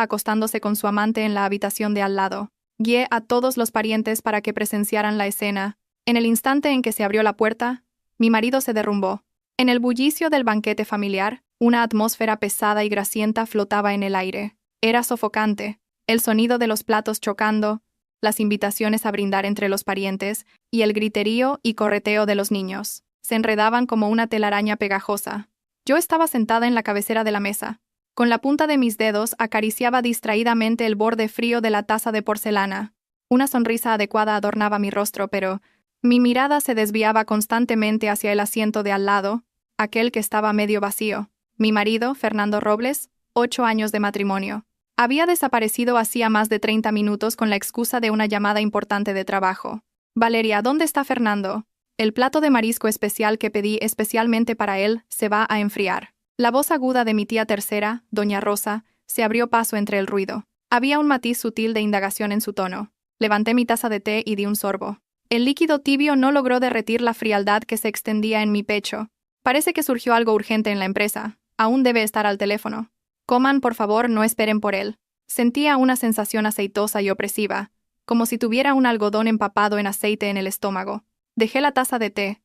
acostándose con su amante en la habitación de al lado. Guié a todos los parientes para que presenciaran la escena. En el instante en que se abrió la puerta, mi marido se derrumbó. En el bullicio del banquete familiar, una atmósfera pesada y grasienta flotaba en el aire. Era sofocante. El sonido de los platos chocando, las invitaciones a brindar entre los parientes, y el griterío y correteo de los niños. Se enredaban como una telaraña pegajosa. Yo estaba sentada en la cabecera de la mesa. Con la punta de mis dedos acariciaba distraídamente el borde frío de la taza de porcelana. Una sonrisa adecuada adornaba mi rostro, pero mi mirada se desviaba constantemente hacia el asiento de al lado, aquel que estaba medio vacío. Mi marido, Fernando Robles, 8 años de matrimonio. Había desaparecido hacía más de 30 minutos con la excusa de una llamada importante de trabajo. Valeria, ¿dónde está Fernando? El plato de marisco especial que pedí especialmente para él se va a enfriar. La voz aguda de mi tía tercera, doña Rosa, se abrió paso entre el ruido. Había un matiz sutil de indagación en su tono. Levanté mi taza de té y di un sorbo. El líquido tibio no logró derretir la frialdad que se extendía en mi pecho. Parece que surgió algo urgente en la empresa. Aún debe estar al teléfono. Coman, por favor, no esperen por él. Sentía una sensación aceitosa y opresiva, como si tuviera un algodón empapado en aceite en el estómago. Dejé la taza de té.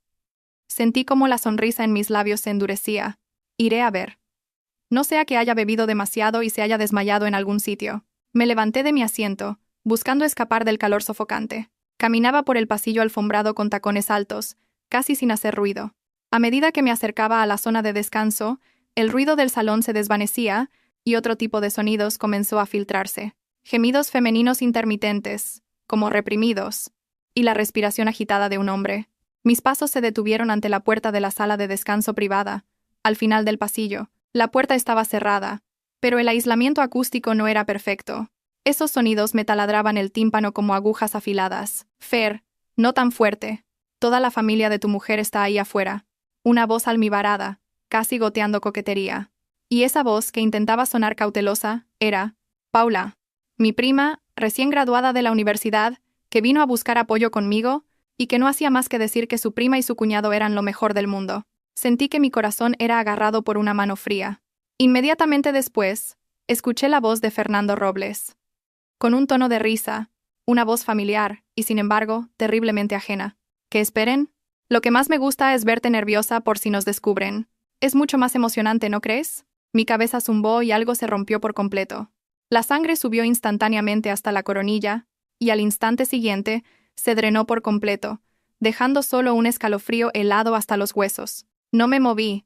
Sentí como la sonrisa en mis labios se endurecía. Iré a ver. No sea que haya bebido demasiado y se haya desmayado en algún sitio. Me levanté de mi asiento, buscando escapar del calor sofocante. Caminaba por el pasillo alfombrado con tacones altos, casi sin hacer ruido. A medida que me acercaba a la zona de descanso, el ruido del salón se desvanecía y otro tipo de sonidos comenzó a filtrarse. Gemidos femeninos intermitentes, como reprimidos, y la respiración agitada de un hombre. Mis pasos se detuvieron ante la puerta de la sala de descanso privada, al final del pasillo. La puerta estaba cerrada, pero el aislamiento acústico no era perfecto. Esos sonidos me taladraban el tímpano como agujas afiladas. Fer, no tan fuerte. Toda la familia de tu mujer está ahí afuera. Una voz almibarada, casi goteando coquetería. Y esa voz, que intentaba sonar cautelosa, era Paula, mi prima, recién graduada de la universidad, que vino a buscar apoyo conmigo, y que no hacía más que decir que su prima y su cuñado eran lo mejor del mundo. Sentí que mi corazón era agarrado por una mano fría. Inmediatamente después, escuché la voz de Fernando Robles. Con un tono de risa, una voz familiar, y sin embargo, terriblemente ajena. ¿Qué esperen? Lo que más me gusta es verte nerviosa por si nos descubren. Es mucho más emocionante, ¿no crees? Mi cabeza zumbó y algo se rompió por completo. La sangre subió instantáneamente hasta la coronilla, y al instante siguiente, se drenó por completo, dejando solo un escalofrío helado hasta los huesos. No me moví.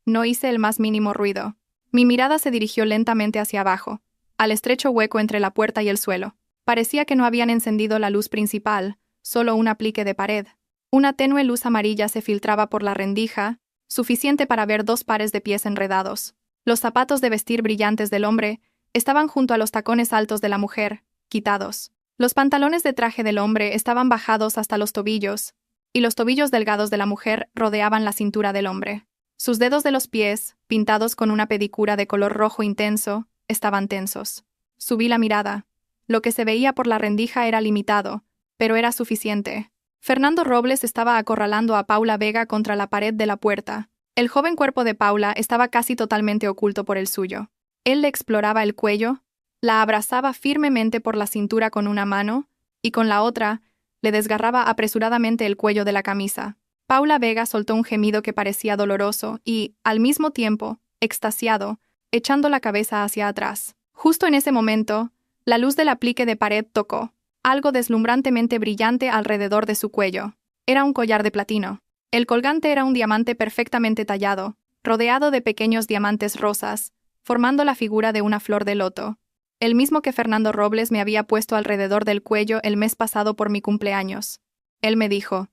No hice el más mínimo ruido. Mi mirada se dirigió lentamente hacia abajo, al estrecho hueco entre la puerta y el suelo. Parecía que no habían encendido la luz principal, solo un aplique de pared. Una tenue luz amarilla se filtraba por la rendija, suficiente para ver 2 pares de pies enredados. Los zapatos de vestir brillantes del hombre estaban junto a los tacones altos de la mujer, quitados. Los pantalones de traje del hombre estaban bajados hasta los tobillos, y los tobillos delgados de la mujer rodeaban la cintura del hombre. Sus dedos de los pies, pintados con una pedicura de color rojo intenso, estaban tensos. Subí la mirada. Lo que se veía por la rendija era limitado, pero era suficiente. Fernando Robles estaba acorralando a Paula Vega contra la pared de la puerta. El joven cuerpo de Paula estaba casi totalmente oculto por el suyo. Él le exploraba el cuello, la abrazaba firmemente por la cintura con una mano, y con la otra, le desgarraba apresuradamente el cuello de la camisa. Paula Vega soltó un gemido que parecía doloroso y, al mismo tiempo, extasiado, echando la cabeza hacia atrás. Justo en ese momento, la luz del aplique de pared tocó algo deslumbrantemente brillante alrededor de su cuello. Era un collar de platino. El colgante era un diamante perfectamente tallado, rodeado de pequeños diamantes rosas, formando la figura de una flor de loto, el mismo que Fernando Robles me había puesto alrededor del cuello el mes pasado por mi cumpleaños. Él me dijo: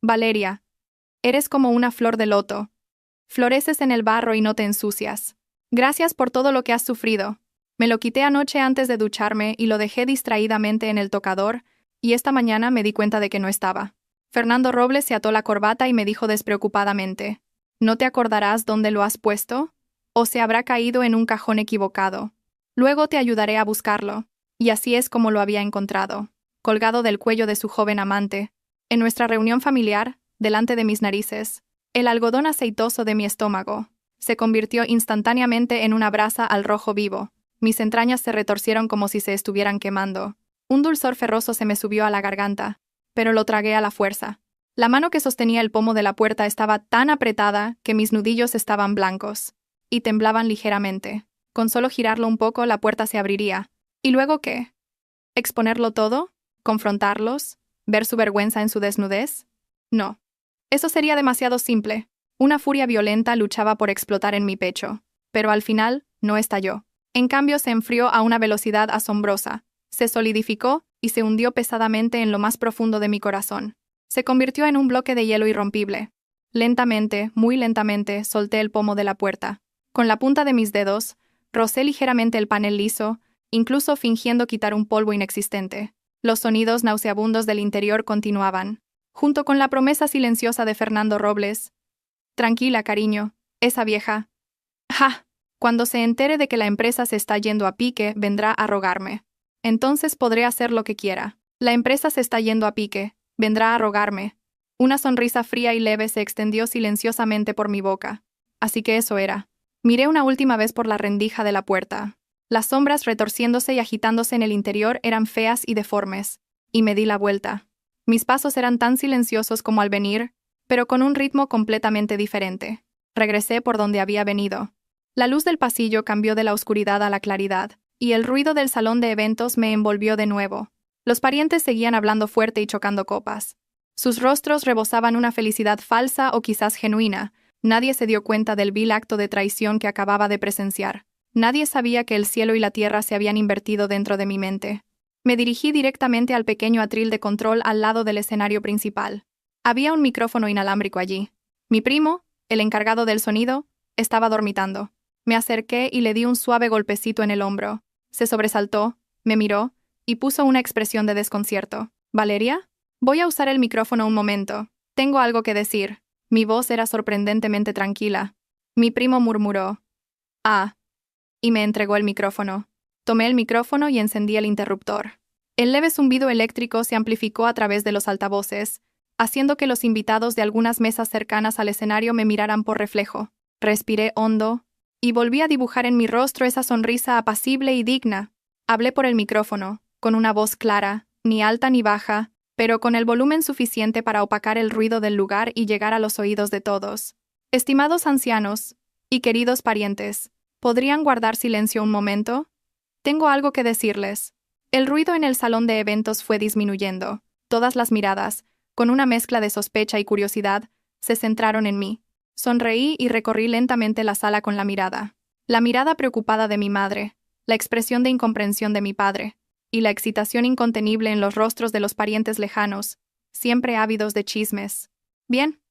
Valeria, eres como una flor de loto. Floreces en el barro y no te ensucias. Gracias por todo lo que has sufrido. Me lo quité anoche antes de ducharme y lo dejé distraídamente en el tocador, y esta mañana me di cuenta de que no estaba. Fernando Robles se ató la corbata y me dijo despreocupadamente: ¿No te acordarás dónde lo has puesto? ¿O se habrá caído en un cajón equivocado? Luego te ayudaré a buscarlo. Y así es como lo había encontrado, colgado del cuello de su joven amante. En nuestra reunión familiar, delante de mis narices, el algodón aceitoso de mi estómago se convirtió instantáneamente en una brasa al rojo vivo. Mis entrañas se retorcieron como si se estuvieran quemando. Un dulzor ferroso se me subió a la garganta, pero lo tragué a la fuerza. La mano que sostenía el pomo de la puerta estaba tan apretada que mis nudillos estaban blancos, y temblaban ligeramente. Con solo girarlo un poco, la puerta se abriría. ¿Y luego qué? ¿Exponerlo todo? ¿Confrontarlos? ¿Ver su vergüenza en su desnudez? No. Eso sería demasiado simple. Una furia violenta luchaba por explotar en mi pecho, pero al final no estalló. En cambio, se enfrió a una velocidad asombrosa, se solidificó y se hundió pesadamente en lo más profundo de mi corazón. Se convirtió en un bloque de hielo irrompible. Lentamente, muy lentamente, solté el pomo de la puerta. Con la punta de mis dedos, rocé ligeramente el panel liso, incluso fingiendo quitar un polvo inexistente. Los sonidos nauseabundos del interior continuaban, junto con la promesa silenciosa de Fernando Robles. Tranquila, cariño, esa vieja. ¡Ja! Cuando se entere de que la empresa se está yendo a pique, vendrá a rogarme. Entonces podré hacer lo que quiera. La empresa se está yendo a pique, vendrá a rogarme. Una sonrisa fría y leve se extendió silenciosamente por mi boca. Así que eso era. Miré una última vez por la rendija de la puerta. Las sombras retorciéndose y agitándose en el interior eran feas y deformes, y me di la vuelta. Mis pasos eran tan silenciosos como al venir, pero con un ritmo completamente diferente. Regresé por donde había venido. La luz del pasillo cambió de la oscuridad a la claridad, y el ruido del salón de eventos me envolvió de nuevo. Los parientes seguían hablando fuerte y chocando copas. Sus rostros rebosaban una felicidad falsa o quizás genuina. Nadie se dio cuenta del vil acto de traición que acababa de presenciar. Nadie sabía que el cielo y la tierra se habían invertido dentro de mi mente. Me dirigí directamente al pequeño atril de control al lado del escenario principal. Había un micrófono inalámbrico allí. Mi primo, el encargado del sonido, estaba dormitando. Me acerqué y le di un suave golpecito en el hombro. Se sobresaltó, me miró, y puso una expresión de desconcierto. ¿Valeria? Voy a usar el micrófono un momento. Tengo algo que decir. Mi voz era sorprendentemente tranquila. Mi primo murmuró. Ah. Y me entregó el micrófono. Tomé el micrófono y encendí el interruptor. El leve zumbido eléctrico se amplificó a través de los altavoces, haciendo que los invitados de algunas mesas cercanas al escenario me miraran por reflejo. Respiré hondo, y volví a dibujar en mi rostro esa sonrisa apacible y digna. Hablé por el micrófono, con una voz clara, ni alta ni baja, pero con el volumen suficiente para opacar el ruido del lugar y llegar a los oídos de todos. Estimados ancianos y queridos parientes, ¿podrían guardar silencio un momento? Tengo algo que decirles. El ruido en el salón de eventos fue disminuyendo. Todas las miradas, con una mezcla de sospecha y curiosidad, se centraron en mí. Sonreí y recorrí lentamente la sala con la mirada preocupada de mi madre, la expresión de incomprensión de mi padre, y la excitación incontenible en los rostros de los parientes lejanos, siempre ávidos de chismes. ¿Bien?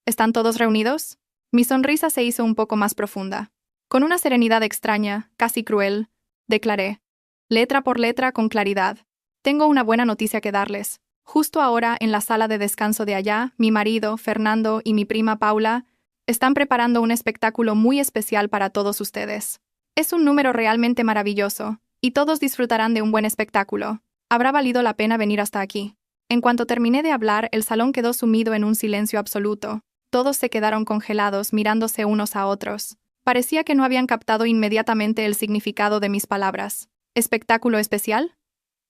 ¿Están todos reunidos? Mi sonrisa se hizo un poco más profunda. Con una serenidad extraña, casi cruel, declaré, letra por letra con claridad. Tengo una buena noticia que darles. Justo ahora, en la sala de descanso de allá, mi marido, Fernando, y mi prima Paula están preparando un espectáculo muy especial para todos ustedes. Es un número realmente maravilloso, y todos disfrutarán de un buen espectáculo. Habrá valido la pena venir hasta aquí. En cuanto terminé de hablar, el salón quedó sumido en un silencio absoluto. Todos se quedaron congelados, mirándose unos a otros. Parecía que no habían captado inmediatamente el significado de mis palabras. ¿Espectáculo especial?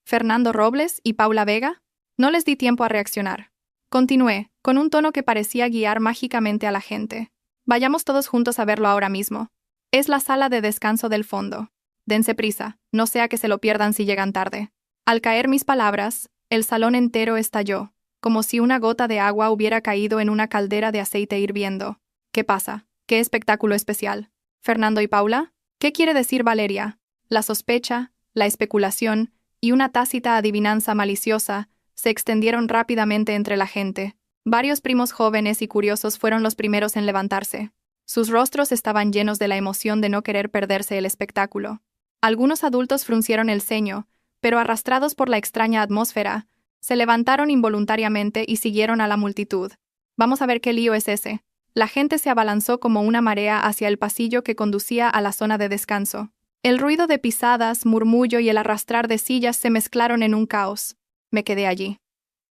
¿Fernando Robles y Paula Vega? No les di tiempo a reaccionar. Continué, con un tono que parecía guiar mágicamente a la gente. Vayamos todos juntos a verlo ahora mismo. Es la sala de descanso del fondo. Dense prisa, no sea que se lo pierdan si llegan tarde. Al caer mis palabras, el salón entero estalló, como si una gota de agua hubiera caído en una caldera de aceite hirviendo. ¿Qué pasa? ¿Qué espectáculo especial? ¿Fernando y Paula? ¿Qué quiere decir Valeria? La sospecha, la especulación y una tácita adivinanza maliciosa se extendieron rápidamente entre la gente. Varios primos jóvenes y curiosos fueron los primeros en levantarse. Sus rostros estaban llenos de la emoción de no querer perderse el espectáculo. Algunos adultos fruncieron el ceño, pero arrastrados por la extraña atmósfera, se levantaron involuntariamente y siguieron a la multitud. Vamos a ver qué lío es ese. La gente se abalanzó como una marea hacia el pasillo que conducía a la zona de descanso. El ruido de pisadas, murmullo y el arrastrar de sillas se mezclaron en un caos. Me quedé allí,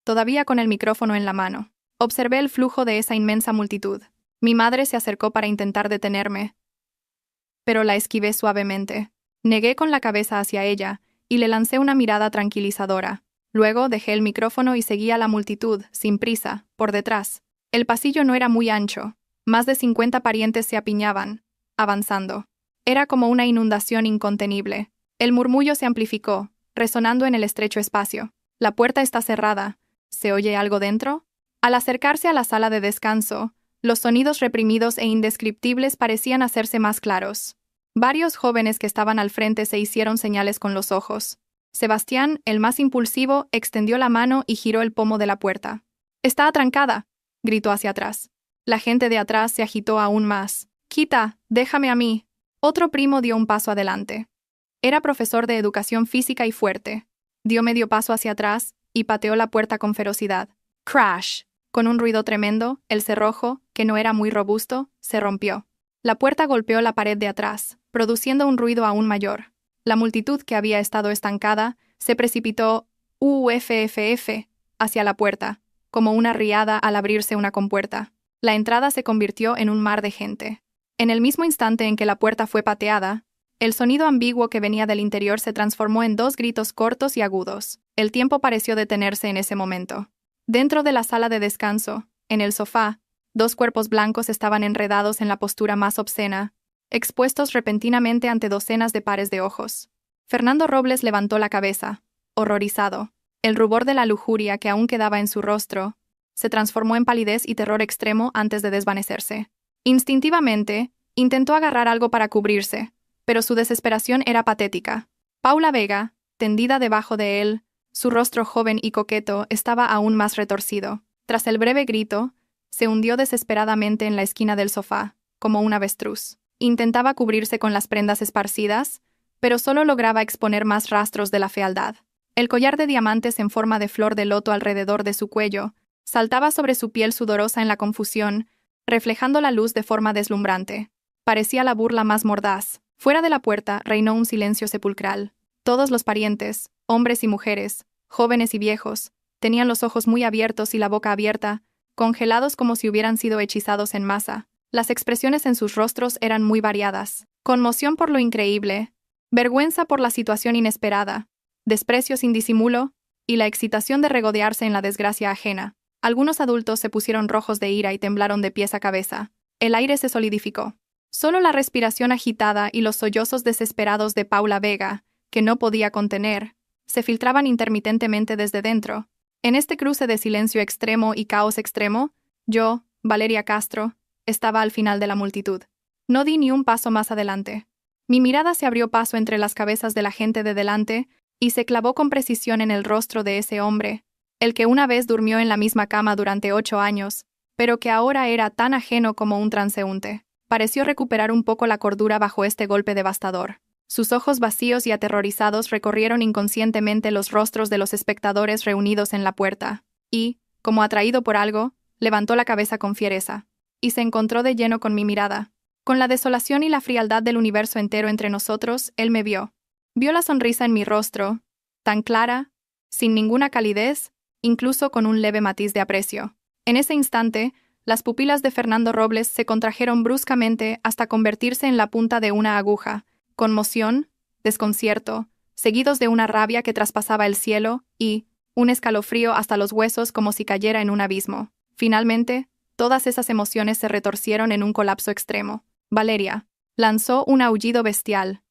todavía con el micrófono en la mano. Observé el flujo de esa inmensa multitud. Mi madre se acercó para intentar detenerme, pero la esquivé suavemente. Negué con la cabeza hacia ella, y le lancé una mirada tranquilizadora. Luego dejé el micrófono y seguí a la multitud, sin prisa, por detrás. El pasillo no era muy ancho. Más de 50 parientes se apiñaban, avanzando. Era como una inundación incontenible. El murmullo se amplificó, resonando en el estrecho espacio. La puerta está cerrada. ¿Se oye algo dentro? Al acercarse a la sala de descanso, los sonidos reprimidos e indescriptibles parecían hacerse más claros. Varios jóvenes que estaban al frente se hicieron señales con los ojos. Sebastián, el más impulsivo, extendió la mano y giró el pomo de la puerta. «¡Está atrancada!», gritó hacia atrás. La gente de atrás se agitó aún más. «¡Quita! ¡Déjame a mí!». Otro primo dio un paso adelante. Era profesor de educación física y fuerte. Dio medio paso hacia atrás y pateó la puerta con ferocidad. ¡Crash! Con un ruido tremendo, el cerrojo, que no era muy robusto, se rompió. La puerta golpeó la pared de atrás, produciendo un ruido aún mayor. La multitud que había estado estancada se precipitó hacia la puerta, como una riada al abrirse una compuerta. La entrada se convirtió en un mar de gente. En el mismo instante en que la puerta fue pateada, el sonido ambiguo que venía del interior se transformó en 2 gritos cortos y agudos. El tiempo pareció detenerse en ese momento. Dentro de la sala de descanso, en el sofá, 2 cuerpos blancos estaban enredados en la postura más obscena, expuestos repentinamente ante docenas de pares de ojos. Fernando Robles levantó la cabeza, horrorizado. El rubor de la lujuria que aún quedaba en su rostro se transformó en palidez y terror extremo antes de desvanecerse. Instintivamente, intentó agarrar algo para cubrirse, pero su desesperación era patética. Paula Vega, tendida debajo de él, su rostro joven y coqueto estaba aún más retorcido. Tras el breve grito, se hundió desesperadamente en la esquina del sofá, como un avestruz. Intentaba cubrirse con las prendas esparcidas, pero solo lograba exponer más rastros de la fealdad. El collar de diamantes en forma de flor de loto alrededor de su cuello saltaba sobre su piel sudorosa en la confusión, reflejando la luz de forma deslumbrante. Parecía la burla más mordaz. Fuera de la puerta reinó un silencio sepulcral. Todos los parientes, hombres y mujeres, jóvenes y viejos, tenían los ojos muy abiertos y la boca abierta, congelados como si hubieran sido hechizados en masa. Las expresiones en sus rostros eran muy variadas. Conmoción por lo increíble, vergüenza por la situación inesperada, desprecio sin disimulo y la excitación de regodearse en la desgracia ajena. Algunos adultos se pusieron rojos de ira y temblaron de pies a cabeza. El aire se solidificó. Solo la respiración agitada y los sollozos desesperados de Paula Vega, que no podía contener, se filtraban intermitentemente desde dentro. En este cruce de silencio extremo y caos extremo, yo, Valeria Castro, estaba al final de la multitud. No di ni un paso más adelante. Mi mirada se abrió paso entre las cabezas de la gente de delante y se clavó con precisión en el rostro de ese hombre, el que una vez durmió en la misma cama durante 8 años, pero que ahora era tan ajeno como un transeúnte. Pareció recuperar un poco la cordura bajo este golpe devastador. Sus ojos vacíos y aterrorizados recorrieron inconscientemente los rostros de los espectadores reunidos en la puerta, y, como atraído por algo, levantó la cabeza con fiereza, y se encontró de lleno con mi mirada. Con la desolación y la frialdad del universo entero entre nosotros, él me vio. Vio la sonrisa en mi rostro, tan clara, sin ninguna calidez, incluso con un leve matiz de aprecio. En ese instante, las pupilas de Fernando Robles se contrajeron bruscamente hasta convertirse en la punta de una aguja. Conmoción, desconcierto, seguidos de una rabia que traspasaba el cielo y un escalofrío hasta los huesos como si cayera en un abismo. Finalmente, todas esas emociones se retorcieron en un colapso extremo. Valeria lanzó un aullido bestial,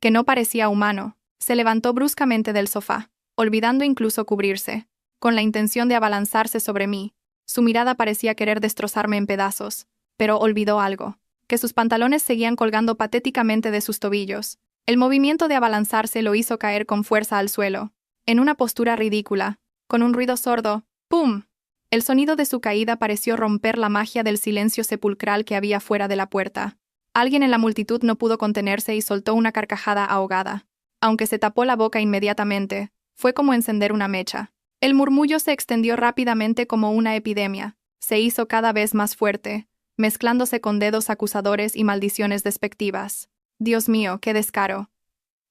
que no parecía humano. Se levantó bruscamente del sofá, olvidando incluso cubrirse, con la intención de abalanzarse sobre mí. Su mirada parecía querer destrozarme en pedazos, pero olvidó algo, que sus pantalones seguían colgando patéticamente de sus tobillos. El movimiento de abalanzarse lo hizo caer con fuerza al suelo, en una postura ridícula, con un ruido sordo. ¡Pum! El sonido de su caída pareció romper la magia del silencio sepulcral que había fuera de la puerta. Alguien en la multitud no pudo contenerse y soltó una carcajada ahogada. Aunque se tapó la boca inmediatamente, fue como encender una mecha. El murmullo se extendió rápidamente como una epidemia. Se hizo cada vez más fuerte, mezclándose con dedos acusadores y maldiciones despectivas. Dios mío, qué descaro.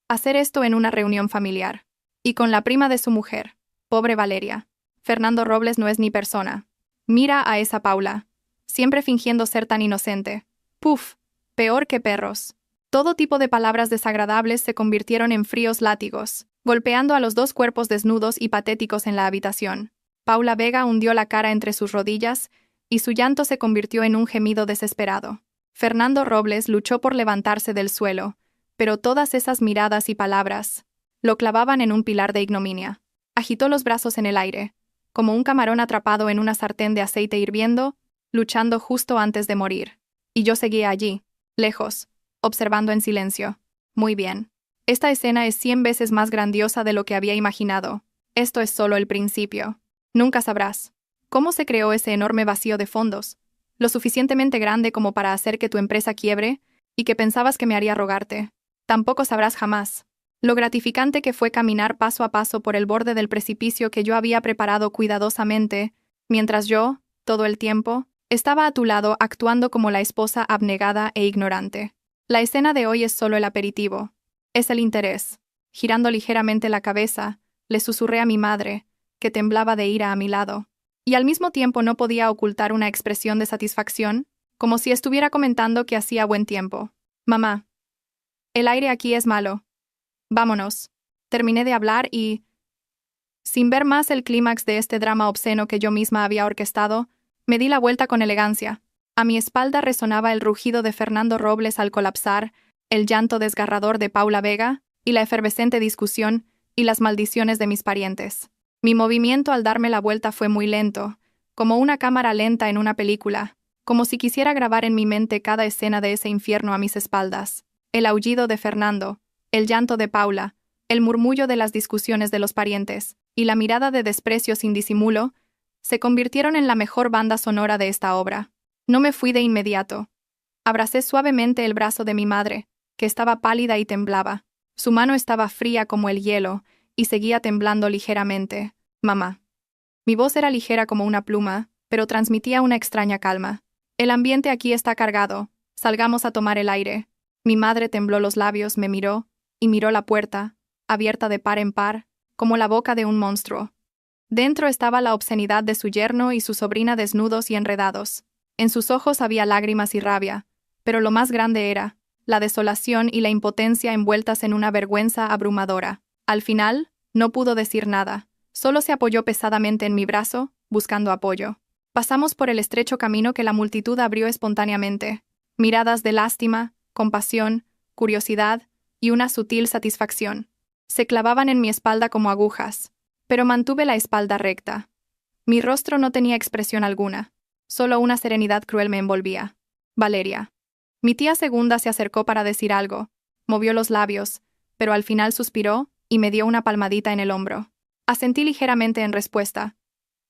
Hacer esto en una reunión familiar. Y con la prima de su mujer. Pobre Valeria. Fernando Robles no es ni persona. Mira a esa Paula. Siempre fingiendo ser tan inocente. Puf, peor que perros. Todo tipo de palabras desagradables se convirtieron en fríos látigos, golpeando a los dos cuerpos desnudos y patéticos en la habitación. Paula Vega hundió la cara entre sus rodillas y su llanto se convirtió en un gemido desesperado. Fernando Robles luchó por levantarse del suelo, pero todas esas miradas y palabras lo clavaban en un pilar de ignominia. Agitó los brazos en el aire, como un camarón atrapado en una sartén de aceite hirviendo, luchando justo antes de morir. Y yo seguía allí, lejos, observando en silencio. Muy bien. Esta escena es 100 veces más grandiosa de lo que había imaginado. Esto es solo el principio. Nunca sabrás cómo se creó ese enorme vacío de fondos, lo suficientemente grande como para hacer que tu empresa quiebre y que pensabas que me haría rogarte. Tampoco sabrás jamás lo gratificante que fue caminar paso a paso por el borde del precipicio que yo había preparado cuidadosamente, mientras yo, todo el tiempo, estaba a tu lado actuando como la esposa abnegada e ignorante. La escena de hoy es solo el aperitivo. Es el interés. Girando ligeramente la cabeza, le susurré a mi madre, que temblaba de ira a mi lado, y al mismo tiempo no podía ocultar una expresión de satisfacción, como si estuviera comentando que hacía buen tiempo. Mamá, el aire aquí es malo. Vámonos. Terminé de hablar y, sin ver más el clímax de este drama obsceno que yo misma había orquestado, me di la vuelta con elegancia. A mi espalda resonaba el rugido de Fernando Robles al colapsar, el llanto desgarrador de Paula Vega, y la efervescente discusión y las maldiciones de mis parientes. Mi movimiento al darme la vuelta fue muy lento, como una cámara lenta en una película, como si quisiera grabar en mi mente cada escena de ese infierno a mis espaldas. El aullido de Fernando, el llanto de Paula, el murmullo de las discusiones de los parientes, y la mirada de desprecio sin disimulo, se convirtieron en la mejor banda sonora de esta obra. No me fui de inmediato. Abracé suavemente el brazo de mi madre, que estaba pálida y temblaba. Su mano estaba fría como el hielo, y seguía temblando ligeramente. Mamá. Mi voz era ligera como una pluma, pero transmitía una extraña calma. El ambiente aquí está cargado. Salgamos a tomar el aire. Mi madre tembló los labios, me miró, y miró la puerta, abierta de par en par, como la boca de un monstruo. Dentro estaba la obscenidad de su yerno y su sobrina desnudos y enredados. En sus ojos había lágrimas y rabia, pero lo más grande era la desolación y la impotencia envueltas en una vergüenza abrumadora. Al final, no pudo decir nada, solo se apoyó pesadamente en mi brazo, buscando apoyo. Pasamos por el estrecho camino que la multitud abrió espontáneamente. Miradas de lástima, compasión, curiosidad y una sutil satisfacción se clavaban en mi espalda como agujas, pero mantuve la espalda recta. Mi rostro no tenía expresión alguna, solo una serenidad cruel me envolvía. Valeria. Mi tía segunda se acercó para decir algo, movió los labios, pero al final suspiró y me dio una palmadita en el hombro. Asentí ligeramente en respuesta.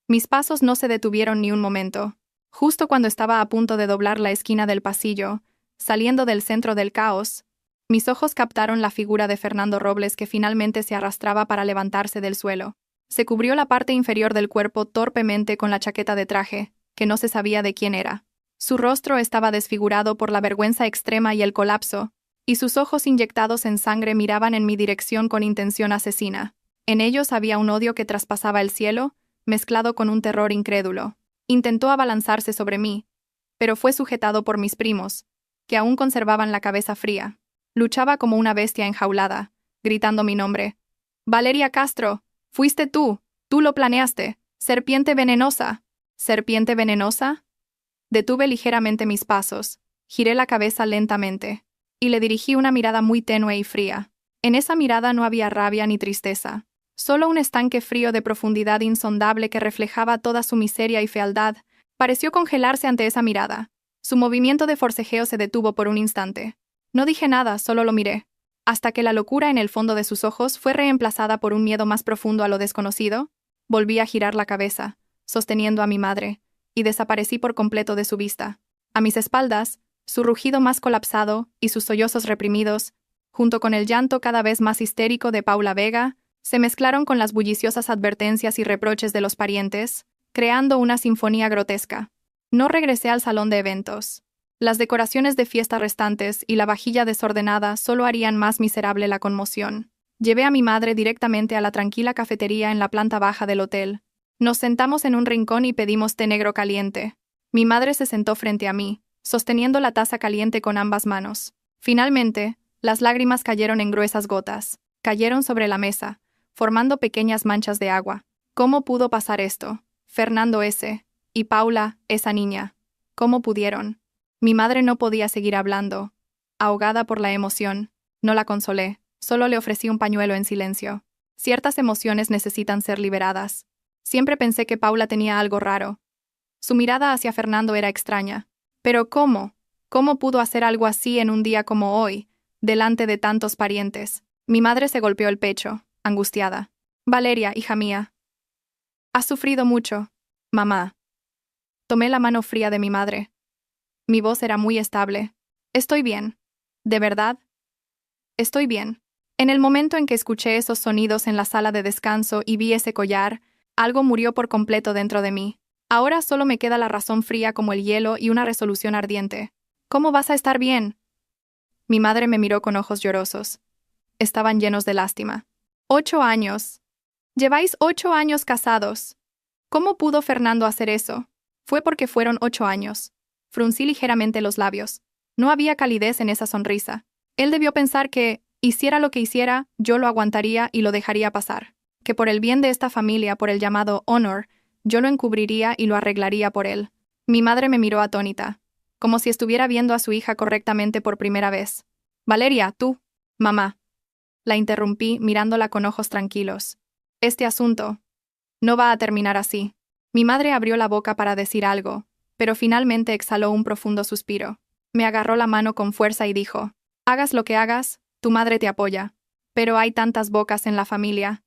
Mis pasos no se detuvieron ni un momento. Justo cuando estaba a punto de doblar la esquina del pasillo, saliendo del centro del caos, mis ojos captaron la figura de Fernando Robles que finalmente se arrastraba para levantarse del suelo. Se cubrió la parte inferior del cuerpo torpemente con la chaqueta de traje, que no se sabía de quién era. Su rostro estaba desfigurado por la vergüenza extrema y el colapso, y sus ojos inyectados en sangre miraban en mi dirección con intención asesina. En ellos había un odio que traspasaba el cielo, mezclado con un terror incrédulo. Intentó abalanzarse sobre mí, pero fue sujetado por mis primos, que aún conservaban la cabeza fría. Luchaba como una bestia enjaulada, gritando mi nombre. «Valeria Castro, fuiste tú lo planeaste, serpiente venenosa». ¿Serpiente venenosa? Detuve ligeramente mis pasos, giré la cabeza lentamente, y le dirigí una mirada muy tenue y fría. En esa mirada no había rabia ni tristeza, solo un estanque frío de profundidad insondable que reflejaba toda su miseria y fealdad. Pareció congelarse ante esa mirada. Su movimiento de forcejeo se detuvo por un instante. No dije nada, solo lo miré, hasta que la locura en el fondo de sus ojos fue reemplazada por un miedo más profundo a lo desconocido. Volví a girar la cabeza, sosteniendo a mi madre, y desaparecí por completo de su vista. A mis espaldas, su rugido más colapsado y sus sollozos reprimidos, junto con el llanto cada vez más histérico de Paula Vega, se mezclaron con las bulliciosas advertencias y reproches de los parientes, creando una sinfonía grotesca. No regresé al salón de eventos. Las decoraciones de fiesta restantes y la vajilla desordenada solo harían más miserable la conmoción. Llevé a mi madre directamente a la tranquila cafetería en la planta baja del hotel. Nos sentamos en un rincón y pedimos té negro caliente. Mi madre se sentó frente a mí, sosteniendo la taza caliente con ambas manos. Finalmente, las lágrimas cayeron en gruesas gotas. Cayeron sobre la mesa, formando pequeñas manchas de agua. ¿Cómo pudo pasar esto? Fernando S. y Paula, esa niña. ¿Cómo pudieron? Mi madre no podía seguir hablando. Ahogada por la emoción, no la consolé, solo le ofrecí un pañuelo en silencio. Ciertas emociones necesitan ser liberadas. Siempre pensé que Paula tenía algo raro. Su mirada hacia Fernando era extraña. Pero ¿cómo? ¿Cómo pudo hacer algo así en un día como hoy, delante de tantos parientes? Mi madre se golpeó el pecho, angustiada. Valeria, hija mía. Has sufrido mucho, mamá. Tomé la mano fría de mi madre. Mi voz era muy estable. Estoy bien. ¿De verdad? Estoy bien. En el momento en que escuché esos sonidos en la sala de descanso y vi ese collar, algo murió por completo dentro de mí. Ahora solo me queda la razón fría como el hielo y una resolución ardiente. ¿Cómo vas a estar bien? Mi madre me miró con ojos llorosos. Estaban llenos de lástima. 8 años. Lleváis 8 años casados. ¿Cómo pudo Fernando hacer eso? Fue porque fueron 8 años. Fruncí ligeramente los labios. No había calidez en esa sonrisa. Él debió pensar que, hiciera lo que hiciera, yo lo aguantaría y lo dejaría pasar. Que por el bien de esta familia, por el llamado honor, yo lo encubriría y lo arreglaría por él. Mi madre me miró atónita, como si estuviera viendo a su hija correctamente por primera vez. Valeria, tú. Mamá. La interrumpí mirándola con ojos tranquilos. Este asunto no va a terminar así. Mi madre abrió la boca para decir algo, pero finalmente exhaló un profundo suspiro. Me agarró la mano con fuerza y dijo, hagas lo que hagas, tu madre te apoya. Pero hay tantas bocas en la familia.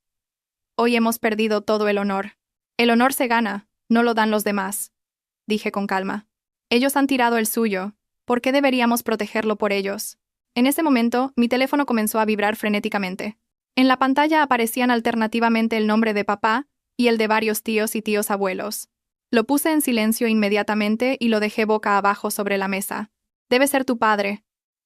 Hoy hemos perdido todo el honor. El honor se gana, no lo dan los demás. Dije con calma. Ellos han tirado el suyo. ¿Por qué deberíamos protegerlo por ellos? En ese momento, mi teléfono comenzó a vibrar frenéticamente. En la pantalla aparecían alternativamente el nombre de papá y el de varios tíos y tíos abuelos. Lo puse en silencio inmediatamente y lo dejé boca abajo sobre la mesa. Debe ser tu padre,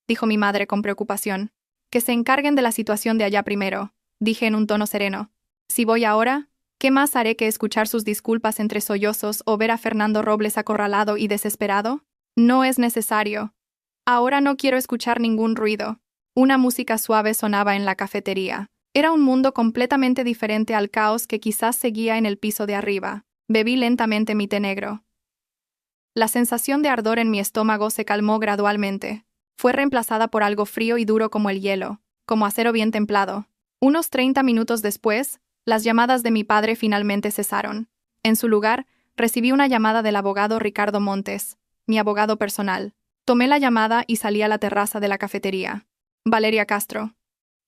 dijo mi madre con preocupación. Que se encarguen de la situación de allá primero, dije en un tono sereno. Si voy ahora, ¿qué más haré que escuchar sus disculpas entre sollozos o ver a Fernando Robles acorralado y desesperado? No es necesario. Ahora no quiero escuchar ningún ruido. Una música suave sonaba en la cafetería. Era un mundo completamente diferente al caos que quizás seguía en el piso de arriba. Bebí lentamente mi té negro. La sensación de ardor en mi estómago se calmó gradualmente. Fue reemplazada por algo frío y duro como el hielo, como acero bien templado. Unos 30 minutos después, las llamadas de mi padre finalmente cesaron. En su lugar, recibí una llamada del abogado Ricardo Montes, mi abogado personal. Tomé la llamada y salí a la terraza de la cafetería. Valeria Castro.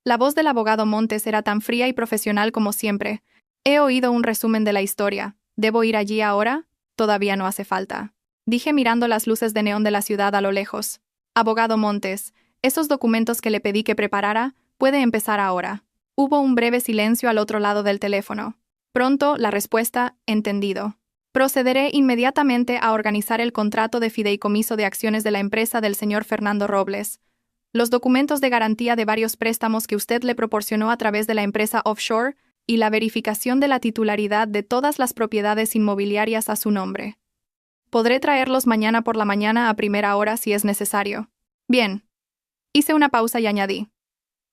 La voz del abogado Montes era tan fría y profesional como siempre. He oído un resumen de la historia. ¿Debo ir allí ahora? Todavía no hace falta. Dije mirando las luces de neón de la ciudad a lo lejos. Abogado Montes, esos documentos que le pedí que preparara, puede empezar ahora. Hubo un breve silencio al otro lado del teléfono. Pronto, la respuesta, entendido. Procederé inmediatamente a organizar el contrato de fideicomiso de acciones de la empresa del señor Fernando Robles. Los documentos de garantía de varios préstamos que usted le proporcionó a través de la empresa offshore y la verificación de la titularidad de todas las propiedades inmobiliarias a su nombre. Podré traerlos mañana por la mañana a primera hora si es necesario. Bien. Hice una pausa y añadí.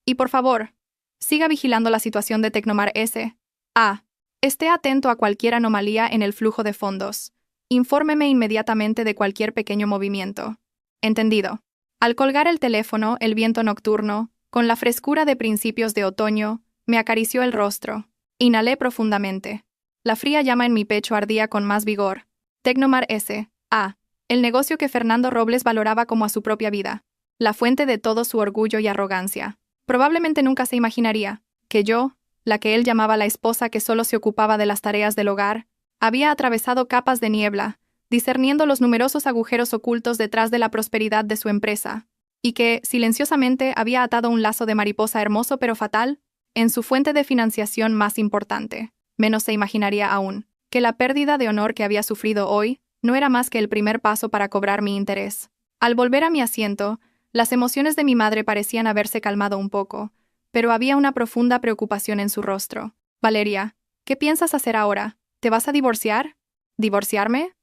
Y por favor, siga vigilando la situación de Tecnomar S.A. Esté atento a cualquier anomalía en el flujo de fondos. Infórmeme inmediatamente de cualquier pequeño movimiento. Entendido. Al colgar el teléfono, el viento nocturno, con la frescura de principios de otoño, me acarició el rostro. Inhalé profundamente. La fría llama en mi pecho ardía con más vigor. Tecnomar S.A. El negocio que Fernando Robles valoraba como a su propia vida. La fuente de todo su orgullo y arrogancia. Probablemente nunca se imaginaría que yo, la que él llamaba la esposa que solo se ocupaba de las tareas del hogar, había atravesado capas de niebla, discerniendo los numerosos agujeros ocultos detrás de la prosperidad de su empresa, y que, silenciosamente, había atado un lazo de mariposa hermoso pero fatal en su fuente de financiación más importante. Menos se imaginaría aún que la pérdida de honor que había sufrido hoy no era más que el primer paso para cobrar mi interés. Al volver a mi asiento, las emociones de mi madre parecían haberse calmado un poco, pero había una profunda preocupación en su rostro. Valeria, ¿qué piensas hacer ahora? ¿Te vas a divorciar? ¿Divorciarme?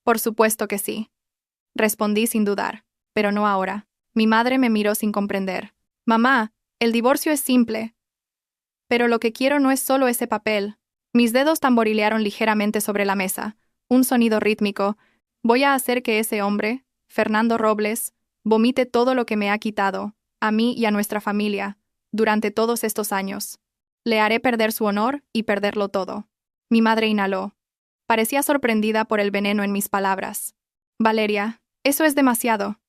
Por supuesto que sí. Respondí sin dudar, pero no ahora. Mi madre me miró sin comprender. Mamá, el divorcio es simple. Pero lo que quiero no es solo ese papel. Mis dedos tamborilearon ligeramente sobre la mesa. Un sonido rítmico. Voy a hacer que ese hombre, Fernando Robles, vomite todo lo que me ha quitado, a mí y a nuestra familia, durante todos estos años. Le haré perder su honor y perderlo todo. Mi madre inhaló. Parecía sorprendida por el veneno en mis palabras. Valeria, eso es demasiado.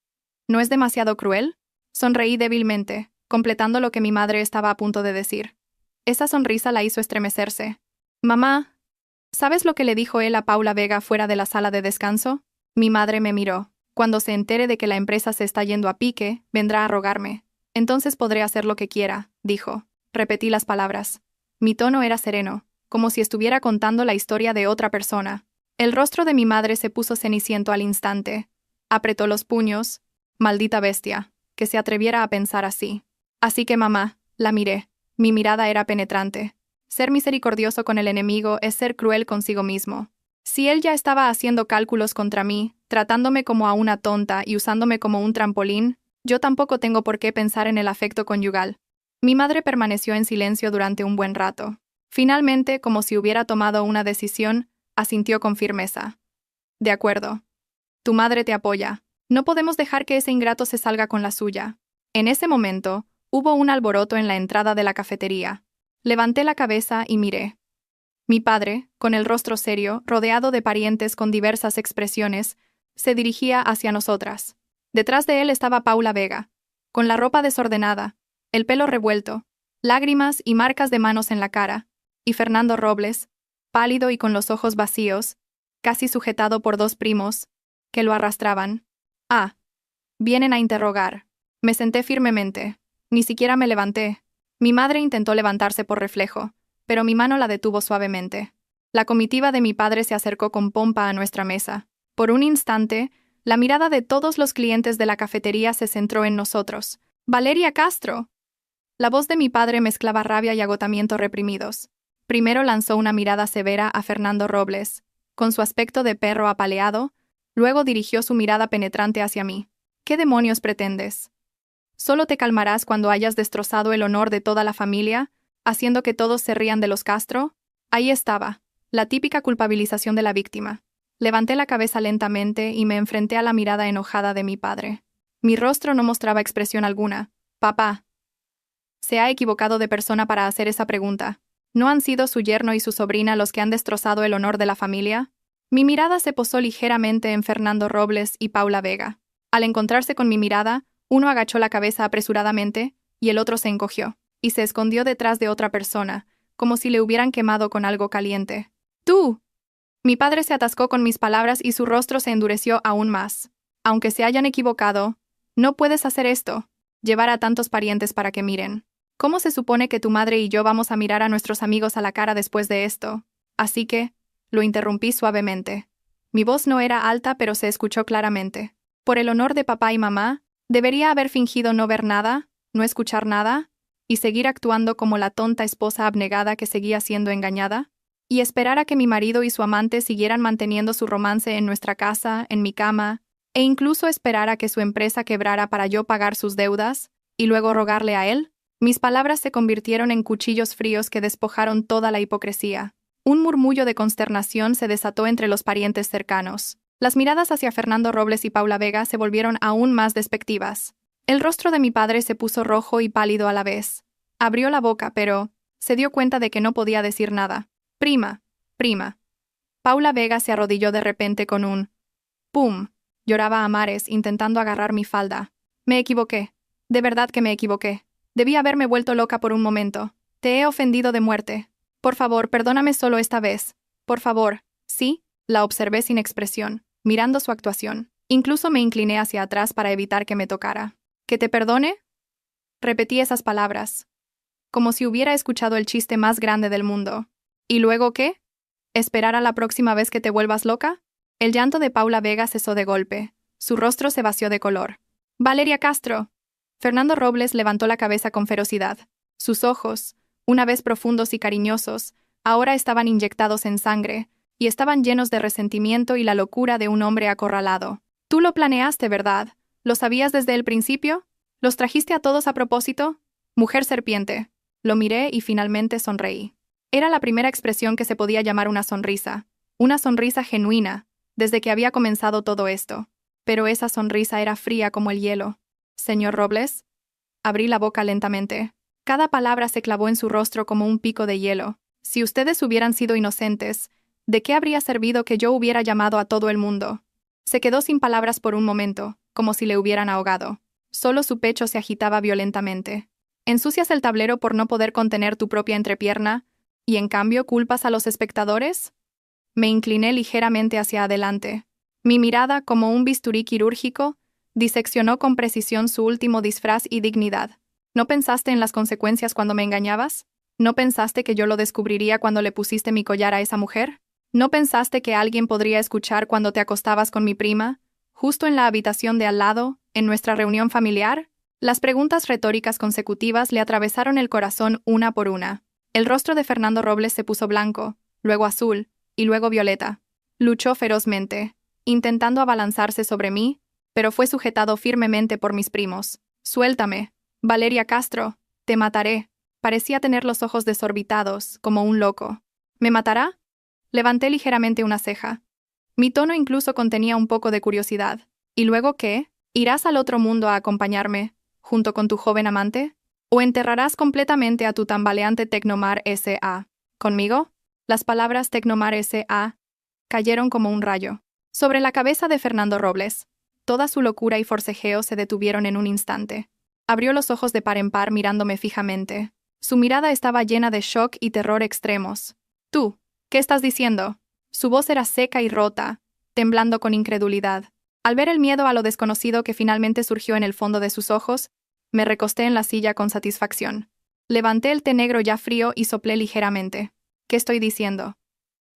¿No es demasiado cruel? Sonreí débilmente, completando lo que mi madre estaba a punto de decir. Esa sonrisa la hizo estremecerse. Mamá, ¿sabes lo que le dijo él a Paula Vega fuera de la sala de descanso? Mi madre me miró. Cuando se entere de que la empresa se está yendo a pique, vendrá a rogarme. Entonces podré hacer lo que quiera, dijo. Repetí las palabras. Mi tono era sereno, como si estuviera contando la historia de otra persona. El rostro de mi madre se puso ceniciento al instante. Apretó los puños. Maldita bestia, que se atreviera a pensar así. Así que mamá, la miré. Mi mirada era penetrante. Ser misericordioso con el enemigo es ser cruel consigo mismo. Si él ya estaba haciendo cálculos contra mí, tratándome como a una tonta y usándome como un trampolín, yo tampoco tengo por qué pensar en el afecto conyugal. Mi madre permaneció en silencio durante un buen rato. Finalmente, como si hubiera tomado una decisión, asintió con firmeza. De acuerdo. Tu madre te apoya. No podemos dejar que ese ingrato se salga con la suya. En ese momento, hubo un alboroto en la entrada de la cafetería. Levanté la cabeza y miré. Mi padre, con el rostro serio, rodeado de parientes con diversas expresiones, se dirigía hacia nosotras. Detrás de él estaba Paula Vega, con la ropa desordenada, el pelo revuelto, lágrimas y marcas de manos en la cara, y Fernando Robles, pálido y con los ojos vacíos, casi sujetado por dos primos, que lo arrastraban. Ah, vienen a interrogar. Me senté firmemente. Ni siquiera me levanté. Mi madre intentó levantarse por reflejo, pero mi mano la detuvo suavemente. La comitiva de mi padre se acercó con pompa a nuestra mesa. Por un instante, la mirada de todos los clientes de la cafetería se centró en nosotros. ¡Valeria Castro! La voz de mi padre mezclaba rabia y agotamiento reprimidos. Primero lanzó una mirada severa a Fernando Robles, con su aspecto de perro apaleado, luego dirigió su mirada penetrante hacia mí. ¿Qué demonios pretendes? ¿Solo te calmarás cuando hayas destrozado el honor de toda la familia, haciendo que todos se rían de los Castro? Ahí estaba, la típica culpabilización de la víctima. Levanté la cabeza lentamente y me enfrenté a la mirada enojada de mi padre. Mi rostro no mostraba expresión alguna. Papá. Se ha equivocado de persona para hacer esa pregunta. ¿No han sido su yerno y su sobrina los que han destrozado el honor de la familia? Mi mirada se posó ligeramente en Fernando Robles y Paula Vega. Al encontrarse con mi mirada, uno agachó la cabeza apresuradamente y el otro se encogió, y se escondió detrás de otra persona, como si le hubieran quemado con algo caliente. ¡Tú! Mi padre se atascó con mis palabras y su rostro se endureció aún más. Aunque se hayan equivocado, no puedes hacer esto, llevar a tantos parientes para que miren. ¿Cómo se supone que tu madre y yo vamos a mirar a nuestros amigos a la cara después de esto? Así que, lo interrumpí suavemente. Mi voz no era alta, pero se escuchó claramente. Por el honor de papá y mamá, ¿debería haber fingido no ver nada, no escuchar nada, y seguir actuando como la tonta esposa abnegada que seguía siendo engañada? ¿Y esperar a que mi marido y su amante siguieran manteniendo su romance en nuestra casa, en mi cama, e incluso esperar a que su empresa quebrara para yo pagar sus deudas, y luego rogarle a él? Mis palabras se convirtieron en cuchillos fríos que despojaron toda la hipocresía. Un murmullo de consternación se desató entre los parientes cercanos. Las miradas hacia Fernando Robles y Paula Vega se volvieron aún más despectivas. El rostro de mi padre se puso rojo y pálido a la vez. Abrió la boca, pero se dio cuenta de que no podía decir nada. Prima. Paula Vega se arrodilló de repente con un ¡pum! Lloraba a mares, intentando agarrar mi falda. Me equivoqué. De verdad que me equivoqué. Debí haberme vuelto loca por un momento. Te he ofendido de muerte. Por favor, perdóname solo esta vez. Por favor. ¿Sí? La observé sin expresión, mirando su actuación. Incluso me incliné hacia atrás para evitar que me tocara. ¿Que te perdone? Repetí esas palabras, como si hubiera escuchado el chiste más grande del mundo. ¿Y luego qué? ¿Esperar a la próxima vez que te vuelvas loca? El llanto de Paula Vega cesó de golpe. Su rostro se vació de color. ¡Valeria Castro! Fernando Robles levantó la cabeza con ferocidad. Sus ojos, una vez profundos y cariñosos, ahora estaban inyectados en sangre, y estaban llenos de resentimiento y la locura de un hombre acorralado. Tú lo planeaste, ¿verdad? ¿Lo sabías desde el principio? ¿Los trajiste a todos a propósito? Mujer serpiente. Lo miré y finalmente sonreí. Era la primera expresión que se podía llamar una sonrisa genuina, desde que había comenzado todo esto. Pero esa sonrisa era fría como el hielo. Señor Robles. Abrí la boca lentamente. Cada palabra se clavó en su rostro como un pico de hielo. Si ustedes hubieran sido inocentes, ¿de qué habría servido que yo hubiera llamado a todo el mundo? Se quedó sin palabras por un momento, como si le hubieran ahogado. Solo su pecho se agitaba violentamente. ¿Ensucias el tablero por no poder contener tu propia entrepierna, y en cambio culpas a los espectadores? Me incliné ligeramente hacia adelante. Mi mirada, como un bisturí quirúrgico, diseccionó con precisión su último disfraz y dignidad. ¿No pensaste en las consecuencias cuando me engañabas? ¿No pensaste que yo lo descubriría cuando le pusiste mi collar a esa mujer? ¿No pensaste que alguien podría escuchar cuando te acostabas con mi prima, justo en la habitación de al lado, en nuestra reunión familiar? Las preguntas retóricas consecutivas le atravesaron el corazón una por una. El rostro de Fernando Robles se puso blanco, luego azul, y luego violeta. Luchó ferozmente, intentando abalanzarse sobre mí, pero fue sujetado firmemente por mis primos. «Suéltame, Valeria Castro, te mataré». Parecía tener los ojos desorbitados, como un loco. ¿Me matará? Levanté ligeramente una ceja. Mi tono incluso contenía un poco de curiosidad. ¿Y luego qué? ¿Irás al otro mundo a acompañarme, junto con tu joven amante? ¿O enterrarás completamente a tu tambaleante Tecnomar S.A. conmigo? Las palabras Tecnomar S.A. cayeron como un rayo sobre la cabeza de Fernando Robles. Toda su locura y forcejeo se detuvieron en un instante. Abrió los ojos de par en par mirándome fijamente. Su mirada estaba llena de shock y terror extremos. «¿Tú? ¿Qué estás diciendo?» Su voz era seca y rota, temblando con incredulidad. Al ver el miedo a lo desconocido que finalmente surgió en el fondo de sus ojos, me recosté en la silla con satisfacción. Levanté el té negro ya frío y soplé ligeramente. «¿Qué estoy diciendo?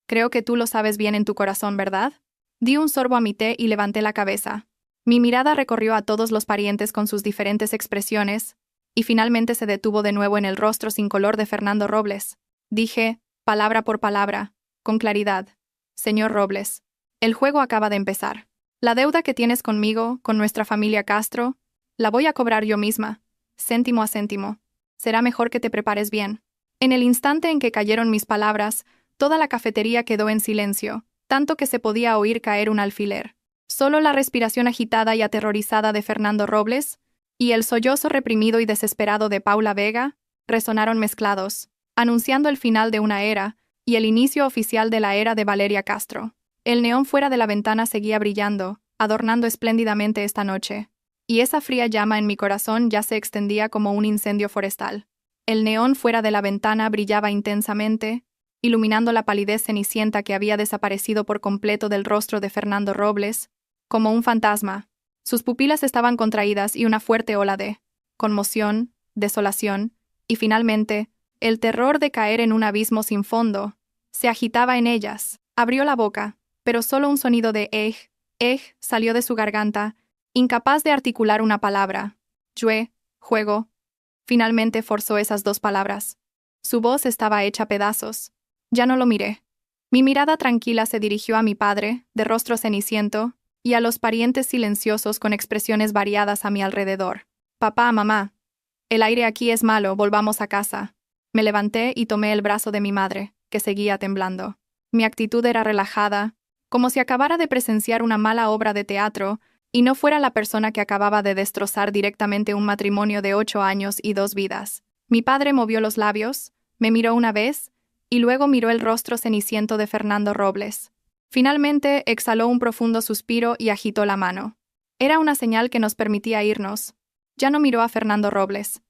Creo que tú lo sabes bien en tu corazón, ¿verdad?» Di un sorbo a mi té y levanté la cabeza. Mi mirada recorrió a todos los parientes con sus diferentes expresiones, y finalmente se detuvo de nuevo en el rostro sin color de Fernando Robles. Dije, palabra por palabra, con claridad: «Señor Robles, el juego acaba de empezar. La deuda que tienes conmigo, con nuestra familia Castro, la voy a cobrar yo misma, céntimo a céntimo. Será mejor que te prepares bien». En el instante en que cayeron mis palabras, toda la cafetería quedó en silencio, tanto que se podía oír caer un alfiler. Solo la respiración agitada y aterrorizada de Fernando Robles y el sollozo reprimido y desesperado de Paula Vega resonaron mezclados, anunciando el final de una era y el inicio oficial de la era de Valeria Castro. El neón fuera de la ventana seguía brillando, adornando espléndidamente esta noche, y esa fría llama en mi corazón ya se extendía como un incendio forestal. El neón fuera de la ventana brillaba intensamente, iluminando la palidez cenicienta que había desaparecido por completo del rostro de Fernando Robles, como un fantasma. Sus pupilas estaban contraídas y una fuerte ola de conmoción, desolación, y finalmente, el terror de caer en un abismo sin fondo, se agitaba en ellas. Abrió la boca, pero solo un sonido de salió de su garganta, incapaz de articular una palabra. Juego. Finalmente forzó esas dos palabras. Su voz estaba hecha pedazos. Ya no lo miré. Mi mirada tranquila se dirigió a mi padre, de rostro ceniciento, y a los parientes silenciosos con expresiones variadas a mi alrededor. «Papá, mamá. El aire aquí es malo, volvamos a casa». Me levanté y tomé el brazo de mi madre, que seguía temblando. Mi actitud era relajada, como si acabara de presenciar una mala obra de teatro y no fuera la persona que acababa de destrozar directamente un matrimonio de 8 años y 2 vidas. Mi padre movió los labios, me miró una vez, y luego miró el rostro ceniciento de Fernando Robles. Finalmente exhaló un profundo suspiro y agitó la mano. Era una señal que nos permitía irnos. Ya no miró a Fernando Robles.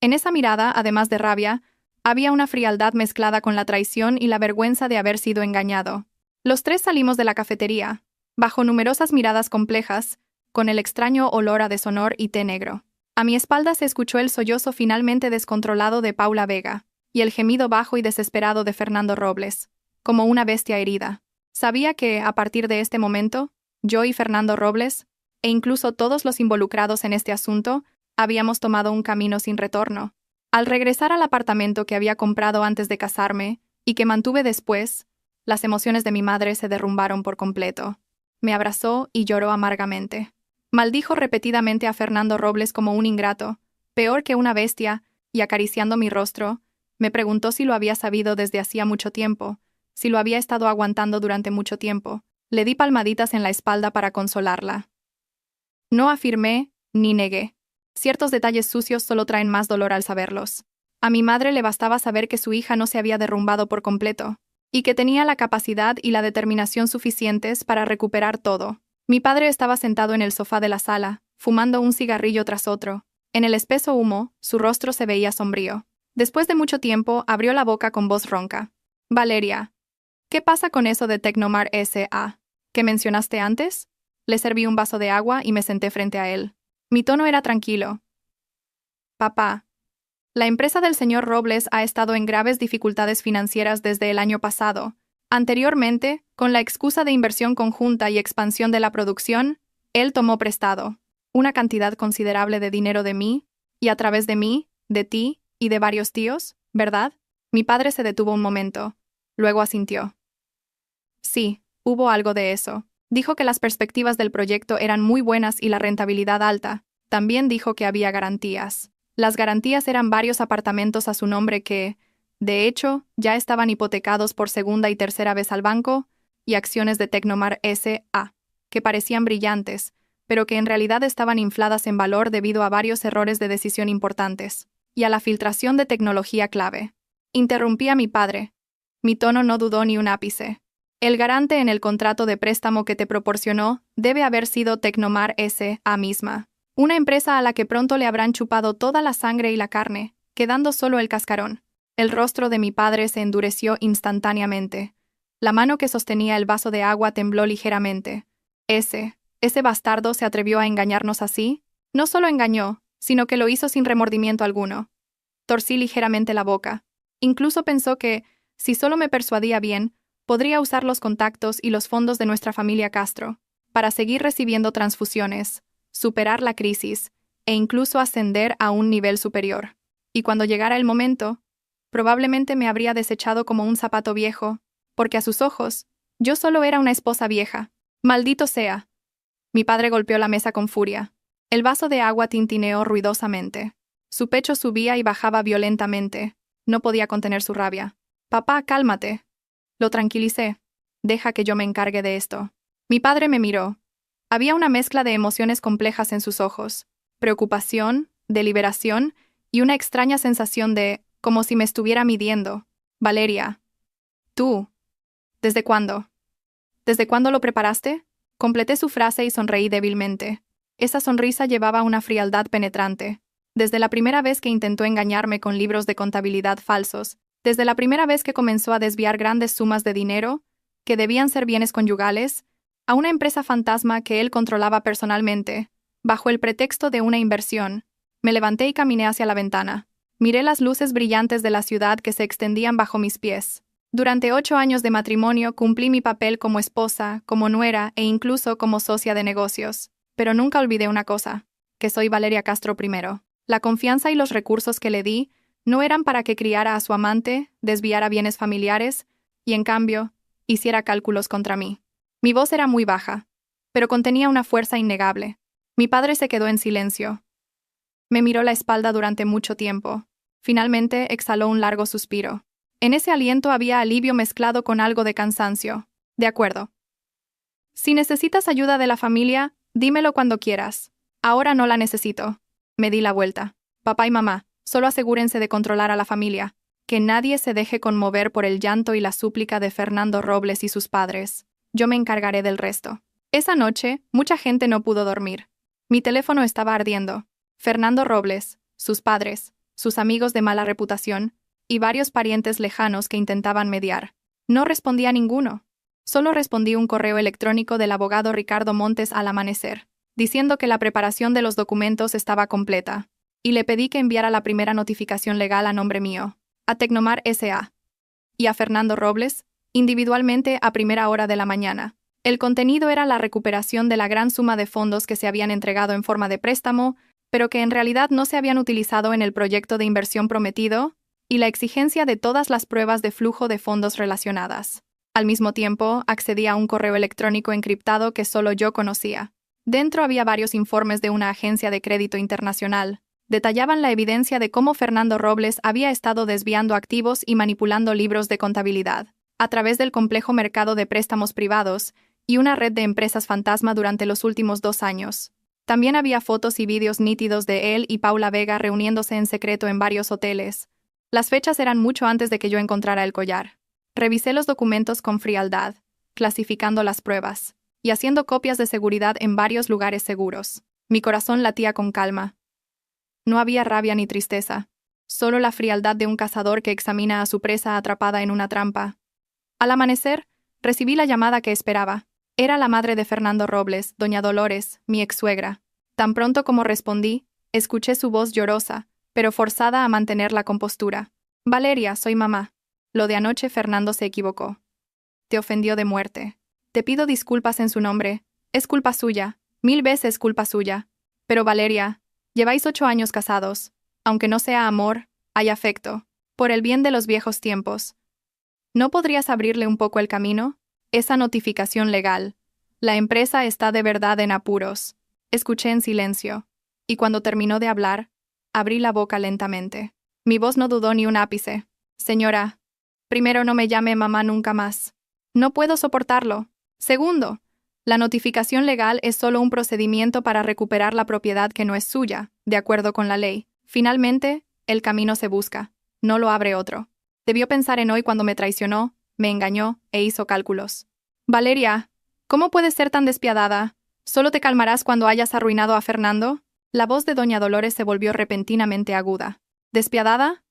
En esa mirada, además de rabia, había una frialdad mezclada con la traición y la vergüenza de haber sido engañado. Los tres salimos de la cafetería, bajo numerosas miradas complejas, con el extraño olor a deshonor y té negro. A mi espalda se escuchó el sollozo finalmente descontrolado de Paula Vega, y el gemido bajo y desesperado de Fernando Robles, como una bestia herida. Sabía que, a partir de este momento, yo y Fernando Robles, e incluso todos los involucrados en este asunto, habíamos tomado un camino sin retorno. Al regresar al apartamento que había comprado antes de casarme, y que mantuve después, las emociones de mi madre se derrumbaron por completo. Me abrazó y lloró amargamente. Maldijo repetidamente a Fernando Robles como un ingrato, peor que una bestia, y acariciando mi rostro, me preguntó si lo había sabido desde hacía mucho tiempo, si lo había estado aguantando durante mucho tiempo. Le di palmaditas en la espalda para consolarla. No afirmé, ni negué. Ciertos detalles sucios solo traen más dolor al saberlos. A mi madre le bastaba saber que su hija no se había derrumbado por completo, y que tenía la capacidad y la determinación suficientes para recuperar todo. Mi padre estaba sentado en el sofá de la sala, fumando un cigarrillo tras otro. En el espeso humo, su rostro se veía sombrío. Después de mucho tiempo, abrió la boca con voz ronca. Valeria, ¿qué pasa con eso de Tecnomar S.A. que mencionaste antes? Le serví un vaso de agua y me senté frente a él. Mi tono era tranquilo. Papá, la empresa del señor Robles ha estado en graves dificultades financieras desde el año pasado. Anteriormente, con la excusa de inversión conjunta y expansión de la producción, él tomó prestado una cantidad considerable de dinero de mí, y a través de mí, de ti y de varios tíos, ¿verdad? Mi padre se detuvo un momento. Luego asintió. Sí, hubo algo de eso. Dijo que las perspectivas del proyecto eran muy buenas y la rentabilidad alta. También dijo que había garantías. Las garantías eran varios apartamentos a su nombre que, de hecho, ya estaban hipotecados por segunda y tercera vez al banco, y acciones de Tecnomar S.A., que parecían brillantes, pero que en realidad estaban infladas en valor debido a varios errores de decisión importantes, y a la filtración de tecnología clave. Interrumpí a mi padre. Mi tono no dudó ni un ápice. El garante en el contrato de préstamo que te proporcionó debe haber sido Tecnomar S.A. misma, una empresa a la que pronto le habrán chupado toda la sangre y la carne, quedando solo el cascarón. El rostro de mi padre se endureció instantáneamente. La mano que sostenía el vaso de agua tembló ligeramente. ¿Ese bastardo se atrevió a engañarnos así? No solo engañó, sino que lo hizo sin remordimiento alguno. Torcí ligeramente la boca. Incluso pensó que, si solo me persuadía bien, podría usar los contactos y los fondos de nuestra familia Castro para seguir recibiendo transfusiones, superar la crisis e incluso ascender a un nivel superior. Y cuando llegara el momento, probablemente me habría desechado como un zapato viejo, porque a sus ojos, yo solo era una esposa vieja. ¡Maldito sea! Mi padre golpeó la mesa con furia. El vaso de agua tintineó ruidosamente. Su pecho subía y bajaba violentamente. No podía contener su rabia. Papá, cálmate. Lo tranquilicé. Deja que yo me encargue de esto. Mi padre me miró. Había una mezcla de emociones complejas en sus ojos. Preocupación, deliberación y una extraña sensación de, como si me estuviera midiendo. Valeria. ¿Tú? ¿Desde cuándo? ¿Desde cuándo lo preparaste? Completé su frase y sonreí débilmente. Esa sonrisa llevaba una frialdad penetrante. Desde la primera vez que intentó engañarme con libros de contabilidad falsos, desde la primera vez que comenzó a desviar grandes sumas de dinero, que debían ser bienes conyugales, a una empresa fantasma que él controlaba personalmente, bajo el pretexto de una inversión, me levanté y caminé hacia la ventana. Miré las luces brillantes de la ciudad que se extendían bajo mis pies. Durante 8 años de matrimonio cumplí mi papel como esposa, como nuera e incluso como socia de negocios. Pero nunca olvidé una cosa, que soy Valeria Castro I. La confianza y los recursos que le di no eran para que criara a su amante, desviara bienes familiares y, en cambio, hiciera cálculos contra mí. Mi voz era muy baja, pero contenía una fuerza innegable. Mi padre se quedó en silencio. Me miró la espalda durante mucho tiempo. Finalmente exhaló un largo suspiro. En ese aliento había alivio mezclado con algo de cansancio. De acuerdo. Si necesitas ayuda de la familia, dímelo cuando quieras. Ahora no la necesito. Me di la vuelta. Papá y mamá, solo asegúrense de controlar a la familia. Que nadie se deje conmover por el llanto y la súplica de Fernando Robles y sus padres. Yo me encargaré del resto. Esa noche, mucha gente no pudo dormir. Mi teléfono estaba ardiendo. Fernando Robles, sus padres, sus amigos de mala reputación, y varios parientes lejanos que intentaban mediar. No respondía ninguno. Solo respondí un correo electrónico del abogado Ricardo Montes al amanecer, diciendo que la preparación de los documentos estaba completa, y le pedí que enviara la primera notificación legal a nombre mío, a Tecnomar S.A. y a Fernando Robles, individualmente a primera hora de la mañana. El contenido era la recuperación de la gran suma de fondos que se habían entregado en forma de préstamo, pero que en realidad no se habían utilizado en el proyecto de inversión prometido, y la exigencia de todas las pruebas de flujo de fondos relacionadas. Al mismo tiempo, accedí a un correo electrónico encriptado que solo yo conocía. Dentro había varios informes de una agencia de crédito internacional. Detallaban la evidencia de cómo Fernando Robles había estado desviando activos y manipulando libros de contabilidad a través del complejo mercado de préstamos privados y una red de empresas fantasma durante los últimos 2 años. También había fotos y vídeos nítidos de él y Paula Vega reuniéndose en secreto en varios hoteles. Las fechas eran mucho antes de que yo encontrara el collar. Revisé los documentos con frialdad, clasificando las pruebas y haciendo copias de seguridad en varios lugares seguros. Mi corazón latía con calma. No había rabia ni tristeza, solo la frialdad de un cazador que examina a su presa atrapada en una trampa. Al amanecer, recibí la llamada que esperaba. Era la madre de Fernando Robles, doña Dolores, mi ex-suegra. Tan pronto como respondí, escuché su voz llorosa, pero forzada a mantener la compostura. Valeria, soy mamá. Lo de anoche Fernando se equivocó. Te ofendió de muerte. Te pido disculpas en su nombre. Es culpa suya, 1000 veces culpa suya. Pero Valeria, lleváis 8 años casados. Aunque no sea amor, hay afecto. Por el bien de los viejos tiempos. ¿No podrías abrirle un poco el camino? Esa notificación legal. La empresa está de verdad en apuros. Escuché en silencio. Y cuando terminó de hablar, abrí la boca lentamente. Mi voz no dudó ni un ápice. Señora, primero, no me llame mamá nunca más. No puedo soportarlo. Segundo, la notificación legal es solo un procedimiento para recuperar la propiedad que no es suya, de acuerdo con la ley. Finalmente, el camino se busca. No lo abre otro. Debió pensar en hoy cuando me traicionó, me engañó e hizo cálculos. Valeria, ¿cómo puedes ser tan despiadada? ¿Solo te calmarás cuando hayas arruinado a Fernando? La voz de doña Dolores se volvió repentinamente aguda. ¿Despiadada?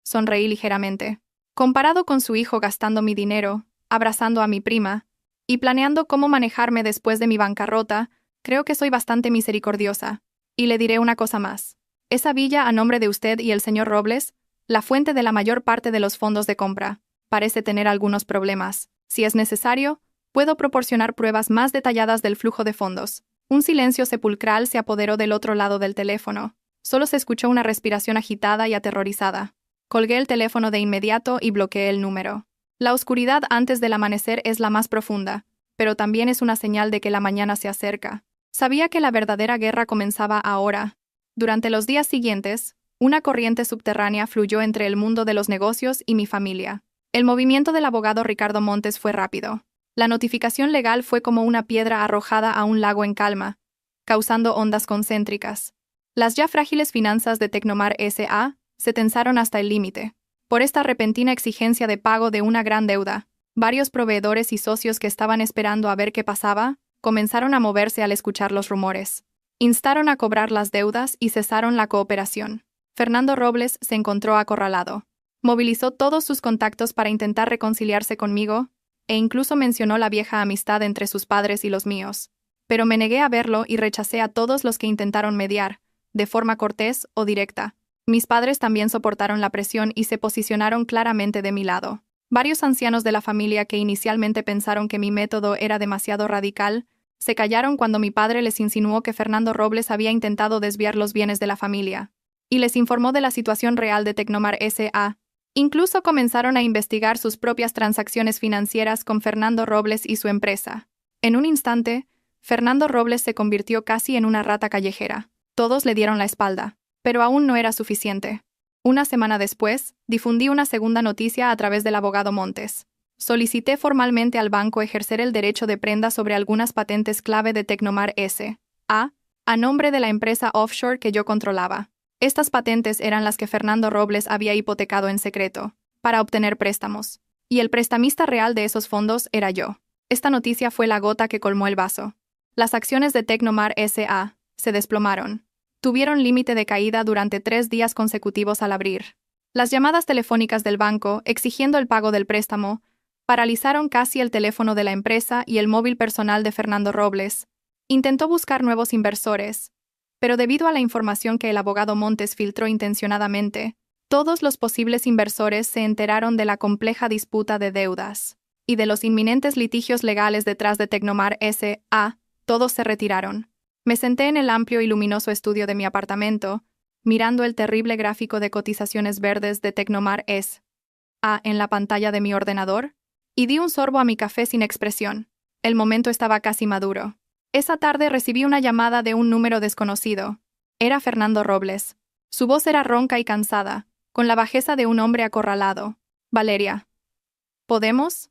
Sonreí ligeramente. Comparado con su hijo gastando mi dinero, abrazando a mi prima, y planeando cómo manejarme después de mi bancarrota, creo que soy bastante misericordiosa. Y le diré una cosa más. Esa villa a nombre de usted y el señor Robles, la fuente de la mayor parte de los fondos de compra, parece tener algunos problemas. Si es necesario, puedo proporcionar pruebas más detalladas del flujo de fondos. Un silencio sepulcral se apoderó del otro lado del teléfono. Solo se escuchó una respiración agitada y aterrorizada. Colgué el teléfono de inmediato y bloqueé el número. La oscuridad antes del amanecer es la más profunda, pero también es una señal de que la mañana se acerca. Sabía que la verdadera guerra comenzaba ahora. Durante los días siguientes, una corriente subterránea fluyó entre el mundo de los negocios y mi familia. El movimiento del abogado Ricardo Montes fue rápido. La notificación legal fue como una piedra arrojada a un lago en calma, causando ondas concéntricas. Las ya frágiles finanzas de Tecnomar S.A. se tensaron hasta el límite. Por esta repentina exigencia de pago de una gran deuda, varios proveedores y socios que estaban esperando a ver qué pasaba, comenzaron a moverse al escuchar los rumores. Instaron a cobrar las deudas y cesaron la cooperación. Fernando Robles se encontró acorralado. Movilizó todos sus contactos para intentar reconciliarse conmigo, e incluso mencionó la vieja amistad entre sus padres y los míos. Pero me negué a verlo y rechacé a todos los que intentaron mediar, de forma cortés o directa. Mis padres también soportaron la presión y se posicionaron claramente de mi lado. Varios ancianos de la familia que inicialmente pensaron que mi método era demasiado radical, se callaron cuando mi padre les insinuó que Fernando Robles había intentado desviar los bienes de la familia, y les informó de la situación real de Tecnomar S.A. Incluso comenzaron a investigar sus propias transacciones financieras con Fernando Robles y su empresa. En un instante, Fernando Robles se convirtió casi en una rata callejera. Todos le dieron la espalda, pero aún no era suficiente. Una semana después, difundí una segunda noticia a través del abogado Montes. Solicité formalmente al banco ejercer el derecho de prenda sobre algunas patentes clave de Tecnomar S.A. a nombre de la empresa offshore que yo controlaba. Estas patentes eran las que Fernando Robles había hipotecado en secreto, para obtener préstamos. Y el prestamista real de esos fondos era yo. Esta noticia fue la gota que colmó el vaso. Las acciones de Tecnomar S.A. se desplomaron. Tuvieron límite de caída durante 3 días consecutivos al abrir. Las llamadas telefónicas del banco, exigiendo el pago del préstamo, paralizaron casi el teléfono de la empresa y el móvil personal de Fernando Robles. Intentó buscar nuevos inversores, pero debido a la información que el abogado Montes filtró intencionadamente, todos los posibles inversores se enteraron de la compleja disputa de deudas y de los inminentes litigios legales detrás de Tecnomar S.A. Todos se retiraron. Me senté en el amplio y luminoso estudio de mi apartamento, mirando el terrible gráfico de cotizaciones verdes de Tecnomar S.A. en la pantalla de mi ordenador, y di un sorbo a mi café sin expresión. El momento estaba casi maduro. Esa tarde recibí una llamada de un número desconocido. Era Fernando Robles. Su voz era ronca y cansada, con la bajeza de un hombre acorralado. Valeria. ¿Podemos?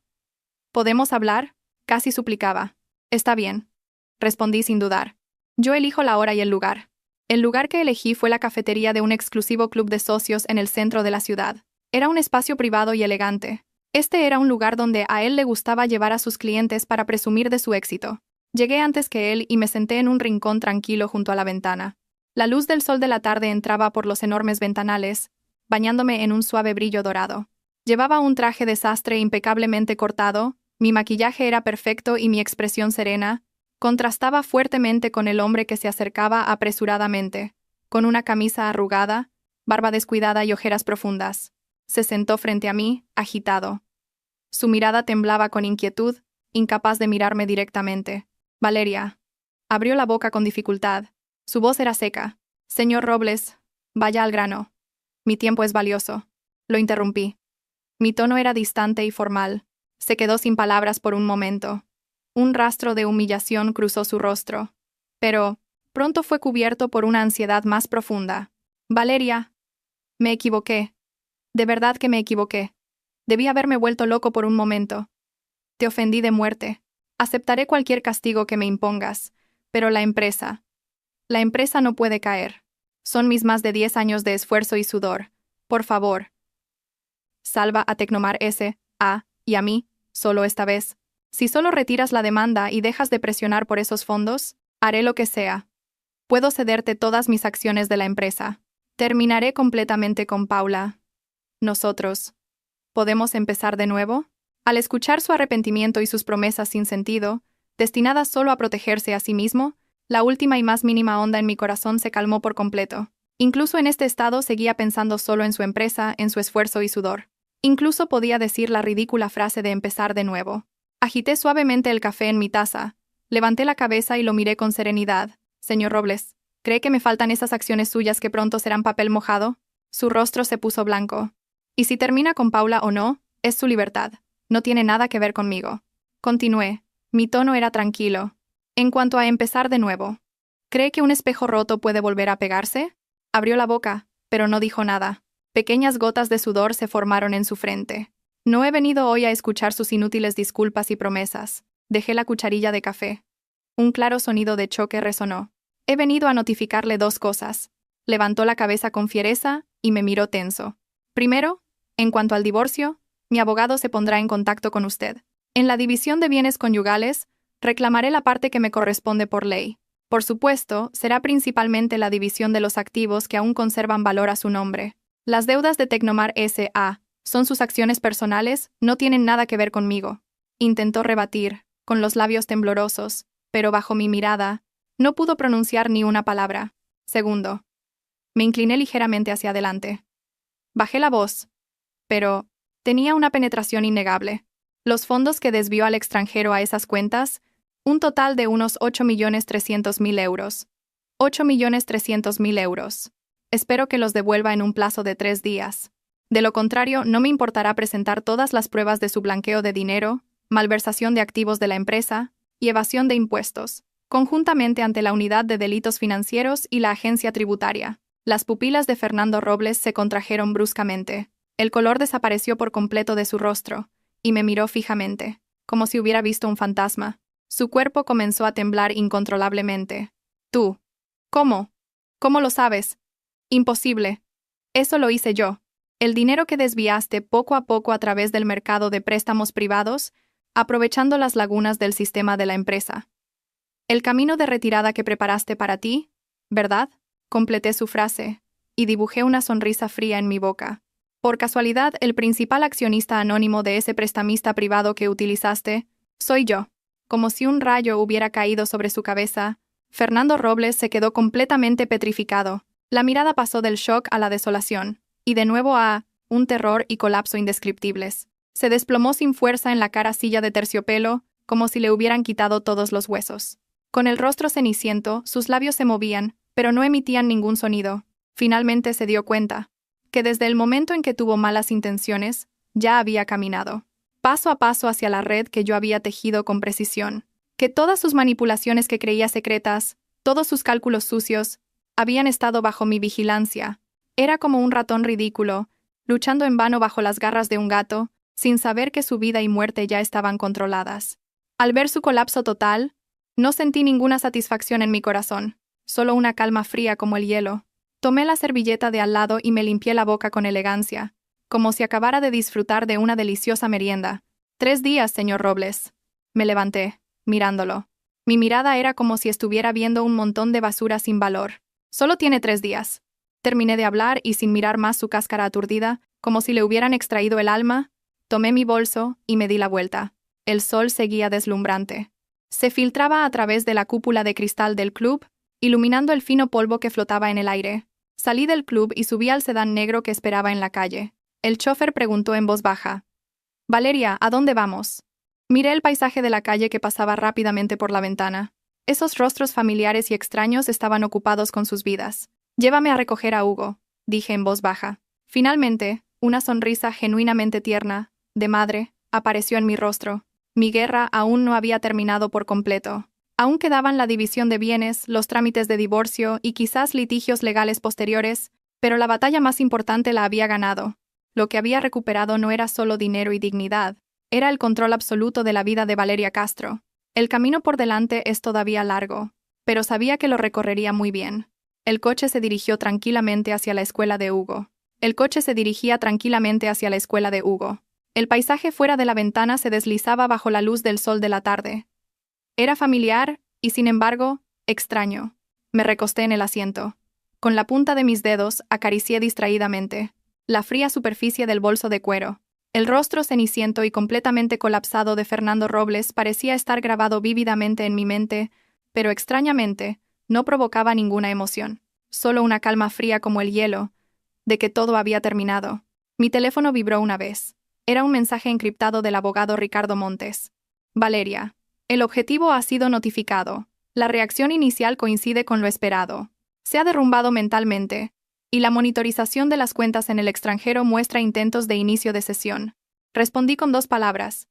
¿Podemos hablar? Casi suplicaba. Está bien. Respondí sin dudar. Yo elijo la hora y el lugar. El lugar que elegí fue la cafetería de un exclusivo club de socios en el centro de la ciudad. Era un espacio privado y elegante. Este era un lugar donde a él le gustaba llevar a sus clientes para presumir de su éxito. Llegué antes que él y me senté en un rincón tranquilo junto a la ventana. La luz del sol de la tarde entraba por los enormes ventanales, bañándome en un suave brillo dorado. Llevaba un traje de sastre impecablemente cortado, mi maquillaje era perfecto y mi expresión serena contrastaba fuertemente con el hombre que se acercaba apresuradamente, con una camisa arrugada, barba descuidada y ojeras profundas. Se sentó frente a mí, agitado. Su mirada temblaba con inquietud, incapaz de mirarme directamente. Valeria. Abrió la boca con dificultad. Su voz era seca. Señor Robles, vaya al grano. Mi tiempo es valioso. Lo interrumpí. Mi tono era distante y formal. Se quedó sin palabras por un momento. Un rastro de humillación cruzó su rostro. Pero pronto fue cubierto por una ansiedad más profunda. Valeria. Me equivoqué. De verdad que me equivoqué. Debí haberme vuelto loco por un momento. Te ofendí de muerte. Aceptaré cualquier castigo que me impongas, pero la empresa no puede caer. Son mis más de 10 años de esfuerzo y sudor. Por favor. Salva a Tecnomar S.A. y a mí, solo esta vez. Si solo retiras la demanda y dejas de presionar por esos fondos, haré lo que sea. Puedo cederte todas mis acciones de la empresa. Terminaré completamente con Paula. Nosotros. ¿Podemos empezar de nuevo? Al escuchar su arrepentimiento y sus promesas sin sentido, destinadas solo a protegerse a sí mismo, la última y más mínima onda en mi corazón se calmó por completo. Incluso en este estado seguía pensando solo en su empresa, en su esfuerzo y sudor. Incluso podía decir la ridícula frase de empezar de nuevo. Agité suavemente el café en mi taza, levanté la cabeza y lo miré con serenidad. Señor Robles, ¿cree que me faltan esas acciones suyas que pronto serán papel mojado? Su rostro se puso blanco. Y si termina con Paula o no, es su libertad. No tiene nada que ver conmigo. Continué. Mi tono era tranquilo. En cuanto a empezar de nuevo, ¿cree que un espejo roto puede volver a pegarse? Abrió la boca, pero no dijo nada. Pequeñas gotas de sudor se formaron en su frente. No he venido hoy a escuchar sus inútiles disculpas y promesas. Dejé la cucharilla de café. Un claro sonido de choque resonó. He venido a notificarle 2 cosas. Levantó la cabeza con fiereza y me miró tenso. Primero, en cuanto al divorcio, mi abogado se pondrá en contacto con usted. En la división de bienes conyugales, reclamaré la parte que me corresponde por ley. Por supuesto, será principalmente la división de los activos que aún conservan valor a su nombre. Las deudas de Tecnomar S.A. son sus acciones personales, no tienen nada que ver conmigo. Intentó rebatir, con los labios temblorosos, pero bajo mi mirada, no pudo pronunciar ni una palabra. Segundo. Me incliné ligeramente hacia adelante. Bajé la voz. Pero tenía una penetración innegable. Los fondos que desvió al extranjero a esas cuentas, un total de unos 8.300.000 euros. 8.300.000 euros. Espero que los devuelva en un plazo de 3 días. De lo contrario, no me importará presentar todas las pruebas de su blanqueo de dinero, malversación de activos de la empresa y evasión de impuestos, conjuntamente ante la Unidad de Delitos Financieros y la Agencia Tributaria. Las pupilas de Fernando Robles se contrajeron bruscamente. El color desapareció por completo de su rostro, y me miró fijamente, como si hubiera visto un fantasma. Su cuerpo comenzó a temblar incontrolablemente. ¿Tú? ¿Cómo? ¿Cómo lo sabes? Imposible. Eso lo hice yo. El dinero que desviaste poco a poco a través del mercado de préstamos privados, aprovechando las lagunas del sistema de la empresa. El camino de retirada que preparaste para ti, ¿verdad? Completé su frase, y dibujé una sonrisa fría en mi boca. Por casualidad, el principal accionista anónimo de ese prestamista privado que utilizaste, soy yo. Como si un rayo hubiera caído sobre su cabeza, Fernando Robles se quedó completamente petrificado. La mirada pasó del shock a la desolación, y de nuevo a un terror y colapso indescriptibles. Se desplomó sin fuerza en la cara silla de terciopelo, como si le hubieran quitado todos los huesos. Con el rostro ceniciento, sus labios se movían, pero no emitían ningún sonido. Finalmente se dio cuenta que desde el momento en que tuvo malas intenciones, ya había caminado paso a paso hacia la red que yo había tejido con precisión. Que todas sus manipulaciones que creía secretas, todos sus cálculos sucios, habían estado bajo mi vigilancia. Era como un ratón ridículo, luchando en vano bajo las garras de un gato, sin saber que su vida y muerte ya estaban controladas. Al ver su colapso total, no sentí ninguna satisfacción en mi corazón, solo una calma fría como el hielo. Tomé la servilleta de al lado y me limpié la boca con elegancia, como si acabara de disfrutar de una deliciosa merienda. 3 días, señor Robles. Me levanté, mirándolo. Mi mirada era como si estuviera viendo un montón de basura sin valor. Solo tiene 3 días. Terminé de hablar y sin mirar más su cáscara aturdida, como si le hubieran extraído el alma, tomé mi bolso y me di la vuelta. El sol seguía deslumbrante. Se filtraba a través de la cúpula de cristal del club, iluminando el fino polvo que flotaba en el aire. Salí del club y subí al sedán negro que esperaba en la calle. El chófer preguntó en voz baja: «Valeria, ¿a dónde vamos?» Miré el paisaje de la calle que pasaba rápidamente por la ventana. Esos rostros familiares y extraños estaban ocupados con sus vidas. «Llévame a recoger a Hugo», dije en voz baja. Finalmente, una sonrisa genuinamente tierna, de madre, apareció en mi rostro. Mi guerra aún no había terminado por completo. Aún quedaban la división de bienes, los trámites de divorcio y quizás litigios legales posteriores, pero la batalla más importante la había ganado. Lo que había recuperado no era solo dinero y dignidad, era el control absoluto de la vida de Valeria Castro. El camino por delante es todavía largo, pero sabía que lo recorrería muy bien. El coche se dirigió tranquilamente hacia la escuela de Hugo. El paisaje fuera de la ventana se deslizaba bajo la luz del sol de la tarde. Era familiar y, sin embargo, extraño. Me recosté en el asiento. Con la punta de mis dedos acaricié distraídamente la fría superficie del bolso de cuero. El rostro ceniciento y completamente colapsado de Fernando Robles parecía estar grabado vívidamente en mi mente, pero extrañamente, no provocaba ninguna emoción. Solo una calma fría como el hielo, de que todo había terminado. Mi teléfono vibró una vez. Era un mensaje encriptado del abogado Ricardo Montes. «Valeria, el objetivo ha sido notificado. La reacción inicial coincide con lo esperado. Se ha derrumbado mentalmente, y la monitorización de las cuentas en el extranjero muestra intentos de inicio de sesión». Respondí con 2 palabras.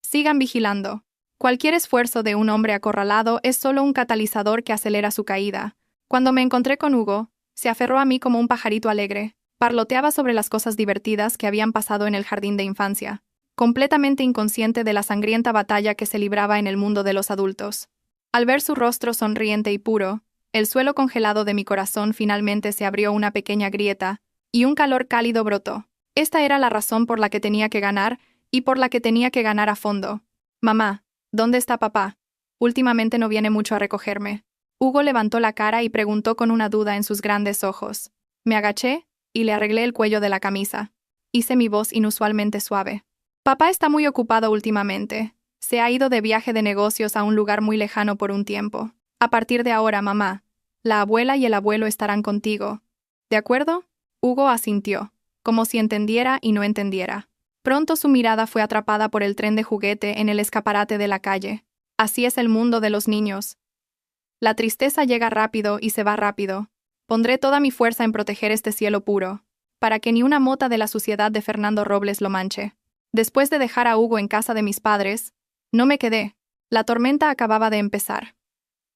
«Sigan vigilando. Cualquier esfuerzo de un hombre acorralado es solo un catalizador que acelera su caída». Cuando me encontré con Hugo, se aferró a mí como un pajarito alegre. Parloteaba sobre las cosas divertidas que habían pasado en el jardín de infancia, completamente inconsciente de la sangrienta batalla que se libraba en el mundo de los adultos. Al ver su rostro sonriente y puro, el suelo congelado de mi corazón finalmente se abrió una pequeña grieta, y un calor cálido brotó. Esta era la razón por la que tenía que ganar, y por la que tenía que ganar a fondo. «Mamá, ¿dónde está papá? Últimamente no viene mucho a recogerme». Hugo levantó la cara y preguntó con una duda en sus grandes ojos. Me agaché y le arreglé el cuello de la camisa. Hice mi voz inusualmente suave. «Papá está muy ocupado últimamente. Se ha ido de viaje de negocios a un lugar muy lejano por un tiempo. A partir de ahora, mamá, la abuela y el abuelo estarán contigo. ¿De acuerdo?» Hugo asintió, como si entendiera y no entendiera. Pronto su mirada fue atrapada por el tren de juguete en el escaparate de la calle. Así es el mundo de los niños. La tristeza llega rápido y se va rápido. Pondré toda mi fuerza en proteger este cielo puro, para que ni una mota de la suciedad de Fernando Robles lo manche. Después de dejar a Hugo en casa de mis padres, no me quedé. La tormenta acababa de empezar.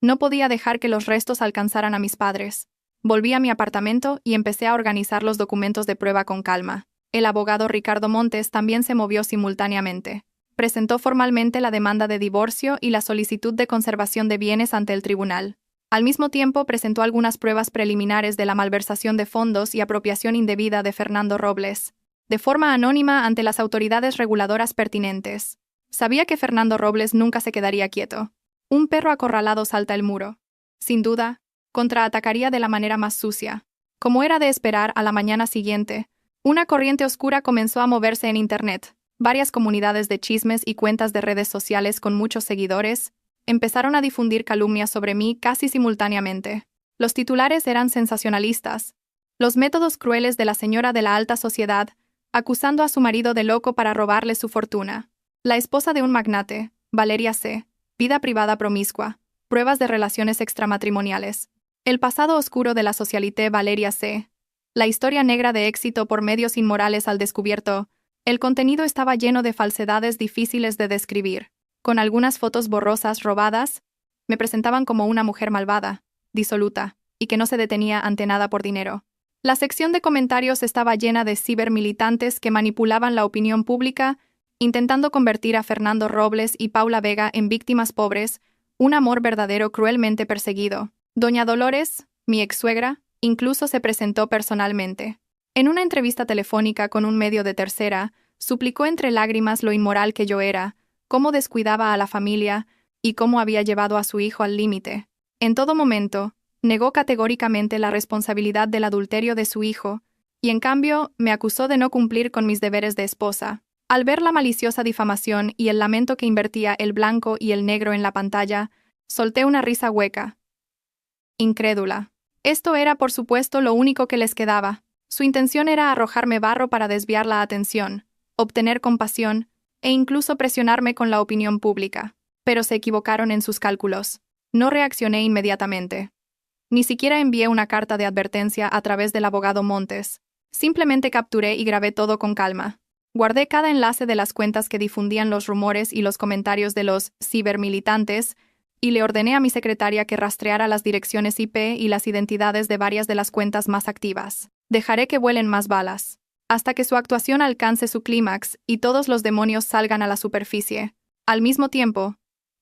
No podía dejar que los restos alcanzaran a mis padres. Volví a mi apartamento y empecé a organizar los documentos de prueba con calma. El abogado Ricardo Montes también se movió simultáneamente. Presentó formalmente la demanda de divorcio y la solicitud de conservación de bienes ante el tribunal. Al mismo tiempo presentó algunas pruebas preliminares de la malversación de fondos y apropiación indebida de Fernando Robles, de forma anónima ante las autoridades reguladoras pertinentes. Sabía que Fernando Robles nunca se quedaría quieto. Un perro acorralado salta el muro. Sin duda, contraatacaría de la manera más sucia. Como era de esperar, a la mañana siguiente, una corriente oscura comenzó a moverse en Internet. Varias comunidades de chismes y cuentas de redes sociales con muchos seguidores empezaron a difundir calumnias sobre mí casi simultáneamente. Los titulares eran sensacionalistas. Los métodos crueles de la señora de la alta sociedad, acusando a su marido de loco para robarle su fortuna. La esposa de un magnate, Valeria C., vida privada promiscua, pruebas de relaciones extramatrimoniales. El pasado oscuro de la socialité Valeria C., la historia negra de éxito por medios inmorales al descubierto. El contenido estaba lleno de falsedades difíciles de describir. con algunas fotos borrosas robadas, me presentaban como una mujer malvada, disoluta, y que no se detenía ante nada por dinero. La sección de comentarios estaba llena de cibermilitantes que manipulaban la opinión pública, intentando convertir a Fernando Robles y Paula Vega en víctimas pobres, un amor verdadero cruelmente perseguido. Doña Dolores, mi ex-suegra, incluso se presentó personalmente. En una entrevista telefónica con un medio de tercera, suplicó entre lágrimas lo inmoral que yo era, cómo descuidaba a la familia y cómo había llevado a su hijo al límite. En todo momento, negó categóricamente la responsabilidad del adulterio de su hijo, y en cambio me acusó de no cumplir con mis deberes de esposa. Al ver la maliciosa difamación y el lamento que invertía el blanco y el negro en la pantalla, solté una risa hueca. Incrédula. Esto era, por supuesto, lo único que les quedaba. Su intención era arrojarme barro para desviar la atención, obtener compasión e incluso presionarme con la opinión pública. Pero se equivocaron en sus cálculos. No reaccioné inmediatamente. Ni siquiera envié una carta de advertencia a través del abogado Montes. Simplemente capturé y grabé todo con calma. Guardé cada enlace de las cuentas que difundían los rumores y los comentarios de los cibermilitantes, y le ordené a mi secretaria que rastreara las direcciones IP y las identidades de varias de las cuentas más activas. Dejaré que vuelen más balas, hasta que su actuación alcance su clímax y todos los demonios salgan a la superficie. Al mismo tiempo,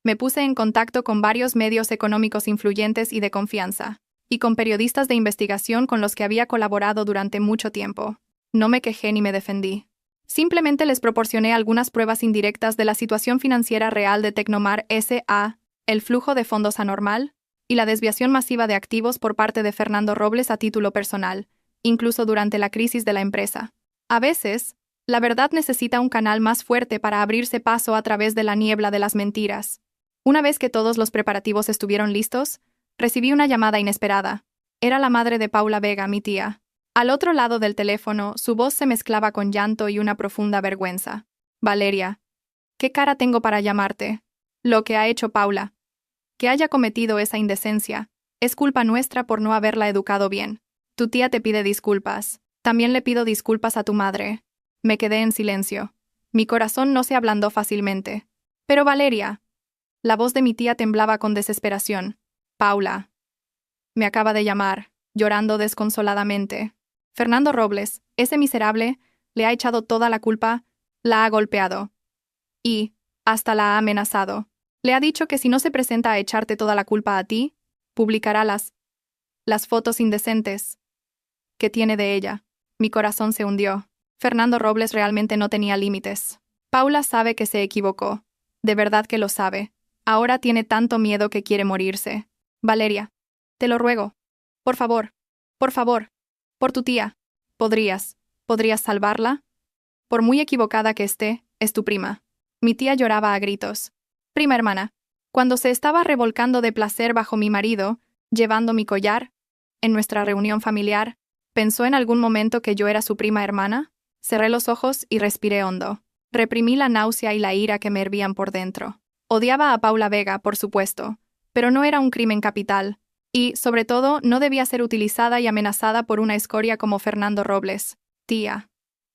me puse en contacto con varios medios económicos influyentes y de confianza, y con periodistas de investigación con los que había colaborado durante mucho tiempo. No me quejé ni me defendí. Simplemente les proporcioné algunas pruebas indirectas de la situación financiera real de Tecnomar S.A., el flujo de fondos anormal y la desviación masiva de activos por parte de Fernando Robles a título personal, incluso durante la crisis de la empresa. A veces, la verdad necesita un canal más fuerte para abrirse paso a través de la niebla de las mentiras. Una vez que todos los preparativos estuvieron listos, recibí una llamada inesperada. Era la madre de Paula Vega, mi tía. Al otro lado del teléfono, su voz se mezclaba con llanto y una profunda vergüenza. Valeria, ¿qué cara tengo para llamarte? Lo que ha hecho Paula, que haya cometido esa indecencia, es culpa nuestra por no haberla educado bien. Tu tía te pide disculpas. También le pido disculpas a tu madre. Me quedé en silencio. Mi corazón no se ablandó fácilmente. Pero Valeria. La voz de mi tía temblaba con desesperación. Paula. Me acaba de llamar, llorando desconsoladamente. Fernando Robles, ese miserable, le ha echado toda la culpa, la ha golpeado. Y, hasta la ha amenazado. Le ha dicho que si no se presenta a echarte toda la culpa a ti, publicará las fotos indecentes que tiene de ella. Mi corazón se hundió. Fernando Robles realmente no tenía límites. Paula sabe que se equivocó. De verdad que lo sabe. Ahora tiene tanto miedo que quiere morirse. Valeria, te lo ruego. Por favor, por tu tía. ¿Podrías salvarla? Por muy equivocada que esté, es tu prima. Mi tía lloraba a gritos. Prima hermana. Cuando se estaba revolcando de placer bajo mi marido, llevando mi collar, en nuestra reunión familiar, ¿pensó en algún momento que yo era su prima hermana? Cerré los ojos y respiré hondo. Reprimí la náusea y la ira que me hervían por dentro. Odiaba a Paula Vega, por supuesto, pero no era un crimen capital, y, sobre todo, no debía ser utilizada y amenazada por una escoria como Fernando Robles. Tía.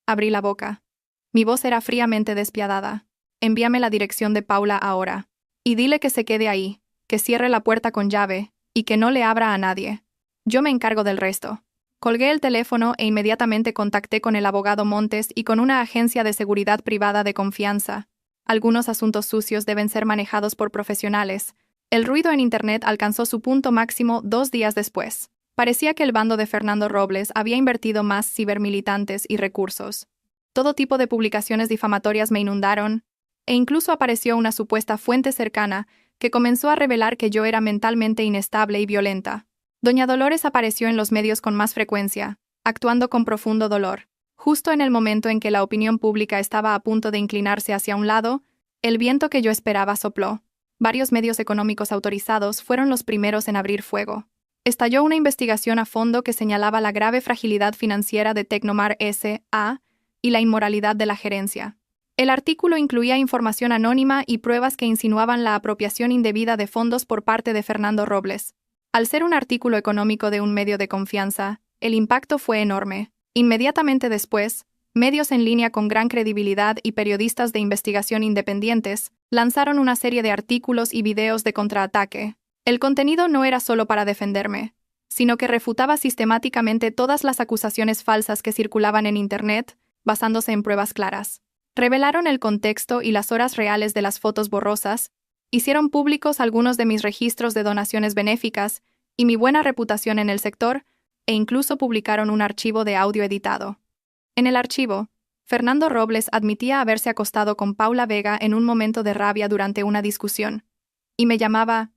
Abrí la boca. Mi voz era fríamente despiadada. Envíame la dirección de Paula ahora. Y dile que se quede ahí, que cierre la puerta con llave, y que no le abra a nadie. Yo me encargo del resto. Colgué el teléfono e inmediatamente contacté con el abogado Montes y con una agencia de seguridad privada de confianza. Algunos asuntos sucios deben ser manejados por profesionales. El ruido en Internet alcanzó su punto máximo 2 días después. Parecía que el bando de Fernando Robles había invertido más cibermilitantes y recursos. Todo tipo de publicaciones difamatorias me inundaron, e incluso apareció una supuesta fuente cercana que comenzó a revelar que yo era mentalmente inestable y violenta. Doña Dolores apareció en los medios con más frecuencia, actuando con profundo dolor. Justo en el momento en que la opinión pública estaba a punto de inclinarse hacia un lado, el viento que yo esperaba sopló. Varios medios económicos autorizados fueron los primeros en abrir fuego. Estalló una investigación a fondo que señalaba la grave fragilidad financiera de Tecnomar S.A. y la inmoralidad de la gerencia. El artículo incluía información anónima y pruebas que insinuaban la apropiación indebida de fondos por parte de Fernando Robles. Al ser un artículo económico de un medio de confianza, el impacto fue enorme. Inmediatamente después, medios en línea con gran credibilidad y periodistas de investigación independientes Lanzaron una serie de artículos y videos de contraataque. El contenido no era solo para defenderme, sino que refutaba sistemáticamente todas las acusaciones falsas que circulaban en Internet, basándose en pruebas claras. Revelaron el contexto y las horas reales de las fotos borrosas, hicieron públicos algunos de mis registros de donaciones benéficas y mi buena reputación en el sector, e incluso publicaron un archivo de audio editado. En el archivo, Fernando Robles admitía haberse acostado con Paula Vega en un momento de rabia durante una discusión, y me llamaba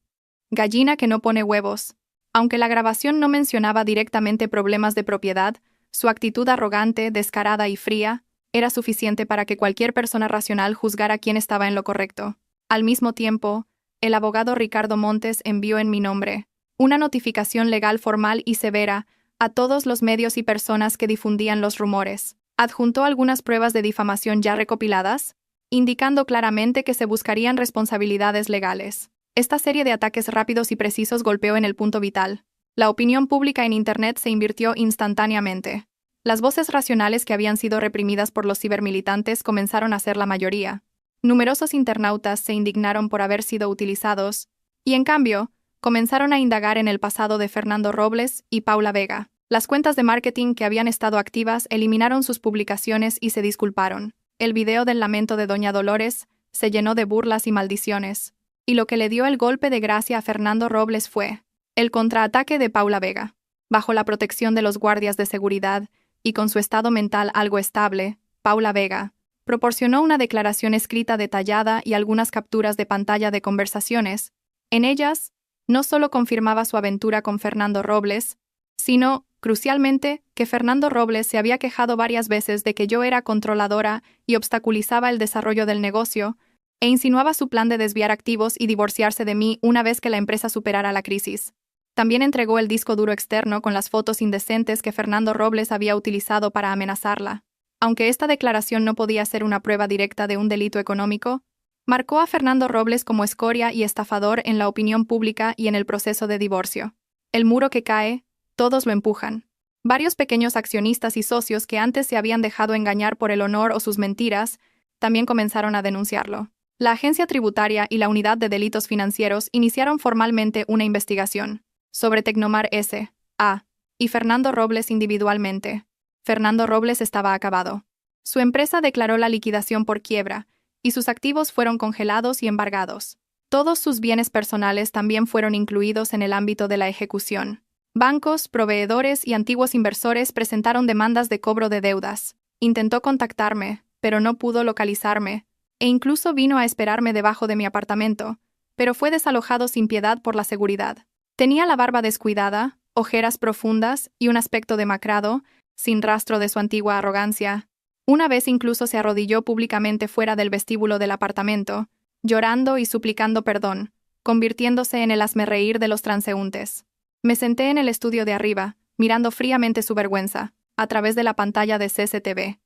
gallina que no pone huevos. Aunque la grabación no mencionaba directamente problemas de propiedad, su actitud arrogante, descarada y fría era suficiente para que cualquier persona racional juzgara quién estaba en lo correcto. Al mismo tiempo, el abogado Ricardo Montes envió en mi nombre una notificación legal formal y severa a todos los medios y personas que difundían los rumores. Adjuntó algunas pruebas de difamación ya recopiladas, indicando claramente que se buscarían responsabilidades legales. Esta serie de ataques rápidos y precisos golpeó en el punto vital. La opinión pública en Internet se invirtió instantáneamente. Las voces racionales que habían sido reprimidas por los cibermilitantes comenzaron a ser la mayoría. Numerosos internautas se indignaron por haber sido utilizados, y en cambio, comenzaron a indagar en el pasado de Fernando Robles y Paula Vega. Las cuentas de marketing que habían estado activas eliminaron sus publicaciones y se disculparon. El video del lamento de Doña Dolores se llenó de burlas y maldiciones, y lo que le dio el golpe de gracia a Fernando Robles fue el contraataque de Paula Vega. Bajo la protección de los guardias de seguridad y con su estado mental algo estable, Paula Vega proporcionó una declaración escrita detallada y algunas capturas de pantalla de conversaciones. En ellas, no solo confirmaba su aventura con Fernando Robles, sino, crucialmente, que Fernando Robles se había quejado varias veces de que yo era controladora y obstaculizaba el desarrollo del negocio, e insinuaba su plan de desviar activos y divorciarse de mí una vez que la empresa superara la crisis. También entregó el disco duro externo con las fotos indecentes que Fernando Robles había utilizado para amenazarla. Aunque esta declaración no podía ser una prueba directa de un delito económico, marcó a Fernando Robles como escoria y estafador en la opinión pública y en el proceso de divorcio. El muro que cae, todos lo empujan. Varios pequeños accionistas y socios que antes se habían dejado engañar por el honor o sus mentiras, también comenzaron a denunciarlo. La Agencia Tributaria y la Unidad de Delitos Financieros iniciaron formalmente una investigación sobre Tecnomar S.A. y Fernando Robles individualmente. Fernando Robles estaba acabado. Su empresa declaró la liquidación por quiebra, y sus activos fueron congelados y embargados. Todos sus bienes personales también fueron incluidos en el ámbito de la ejecución. Bancos, proveedores y antiguos inversores presentaron demandas de cobro de deudas. Intentó contactarme, pero no pudo localizarme, e incluso vino a esperarme debajo de mi apartamento, pero fue desalojado sin piedad por la seguridad. Tenía la barba descuidada, ojeras profundas y un aspecto demacrado, sin rastro de su antigua arrogancia. Una vez incluso se arrodilló públicamente fuera del vestíbulo del apartamento, llorando y suplicando perdón, convirtiéndose en el hazmerreír de los transeúntes. Me senté en el estudio de arriba, mirando fríamente su vergüenza, a través de la pantalla de CCTV.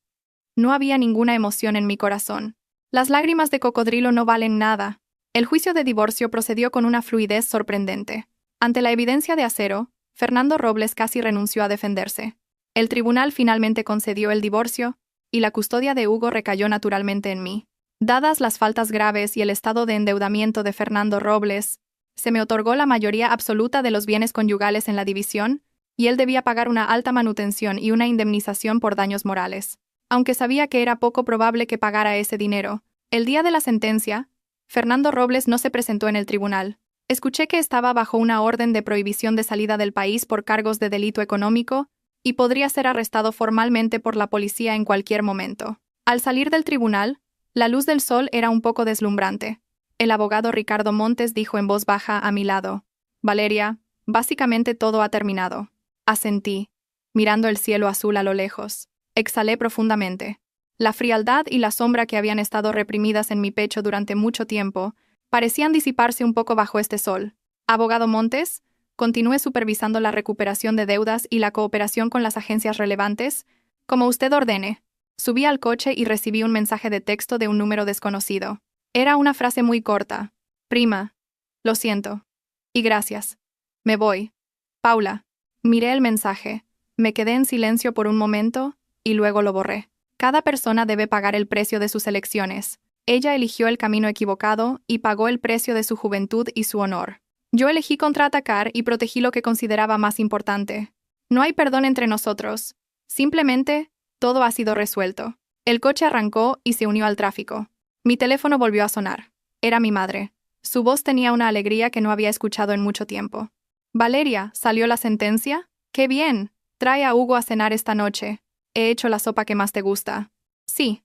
No había ninguna emoción en mi corazón. Las lágrimas de cocodrilo no valen nada. El juicio de divorcio procedió con una fluidez sorprendente. Ante la evidencia de acero, Fernando Robles casi renunció a defenderse. El tribunal finalmente concedió el divorcio, y la custodia de Hugo recayó naturalmente en mí. Dadas las faltas graves y el estado de endeudamiento de Fernando Robles, se me otorgó la mayoría absoluta de los bienes conyugales en la división, y él debía pagar una alta manutención y una indemnización por daños morales. Aunque sabía que era poco probable que pagara ese dinero, el día de la sentencia, Fernando Robles no se presentó en el tribunal. Escuché que estaba bajo una orden de prohibición de salida del país por cargos de delito económico, y podría ser arrestado formalmente por la policía en cualquier momento. Al salir del tribunal, la luz del sol era un poco deslumbrante. El abogado Ricardo Montes dijo en voz baja a mi lado: «Valeria, básicamente todo ha terminado». Asentí, mirando el cielo azul a lo lejos. Exhalé profundamente. La frialdad y la sombra que habían estado reprimidas en mi pecho durante mucho tiempo parecían disiparse un poco bajo este sol. «Abogado Montes, continúe supervisando la recuperación de deudas y la cooperación con las agencias relevantes, como usted ordene». Subí al coche y recibí un mensaje de texto de un número desconocido. Era una frase muy corta. «Prima. Lo siento. Y gracias. Me voy. Paula». Miré el mensaje. Me quedé en silencio por un momento, y luego lo borré. Cada persona debe pagar el precio de sus elecciones. Ella eligió el camino equivocado y pagó el precio de su juventud y su honor. Yo elegí contraatacar y protegí lo que consideraba más importante. No hay perdón entre nosotros. Simplemente, todo ha sido resuelto. El coche arrancó y se unió al tráfico. Mi teléfono volvió a sonar. Era mi madre. Su voz tenía una alegría que no había escuchado en mucho tiempo. «Valeria, ¿salió la sentencia? ¡Qué bien! Trae a Hugo a cenar esta noche. He hecho la sopa que más te gusta». «Sí»,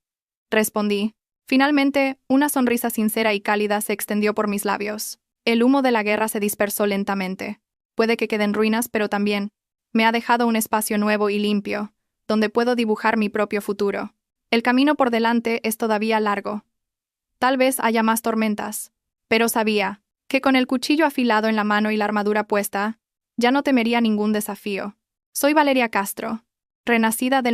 respondí. Finalmente, una sonrisa sincera y cálida se extendió por mis labios. El humo de la guerra se dispersó lentamente. Puede que queden ruinas, pero también me ha dejado un espacio nuevo y limpio, donde puedo dibujar mi propio futuro. El camino por delante es todavía largo. Tal vez haya más tormentas, pero sabía que con el cuchillo afilado en la mano y la armadura puesta, ya no temería ningún desafío. Soy Valeria Castro, renacida del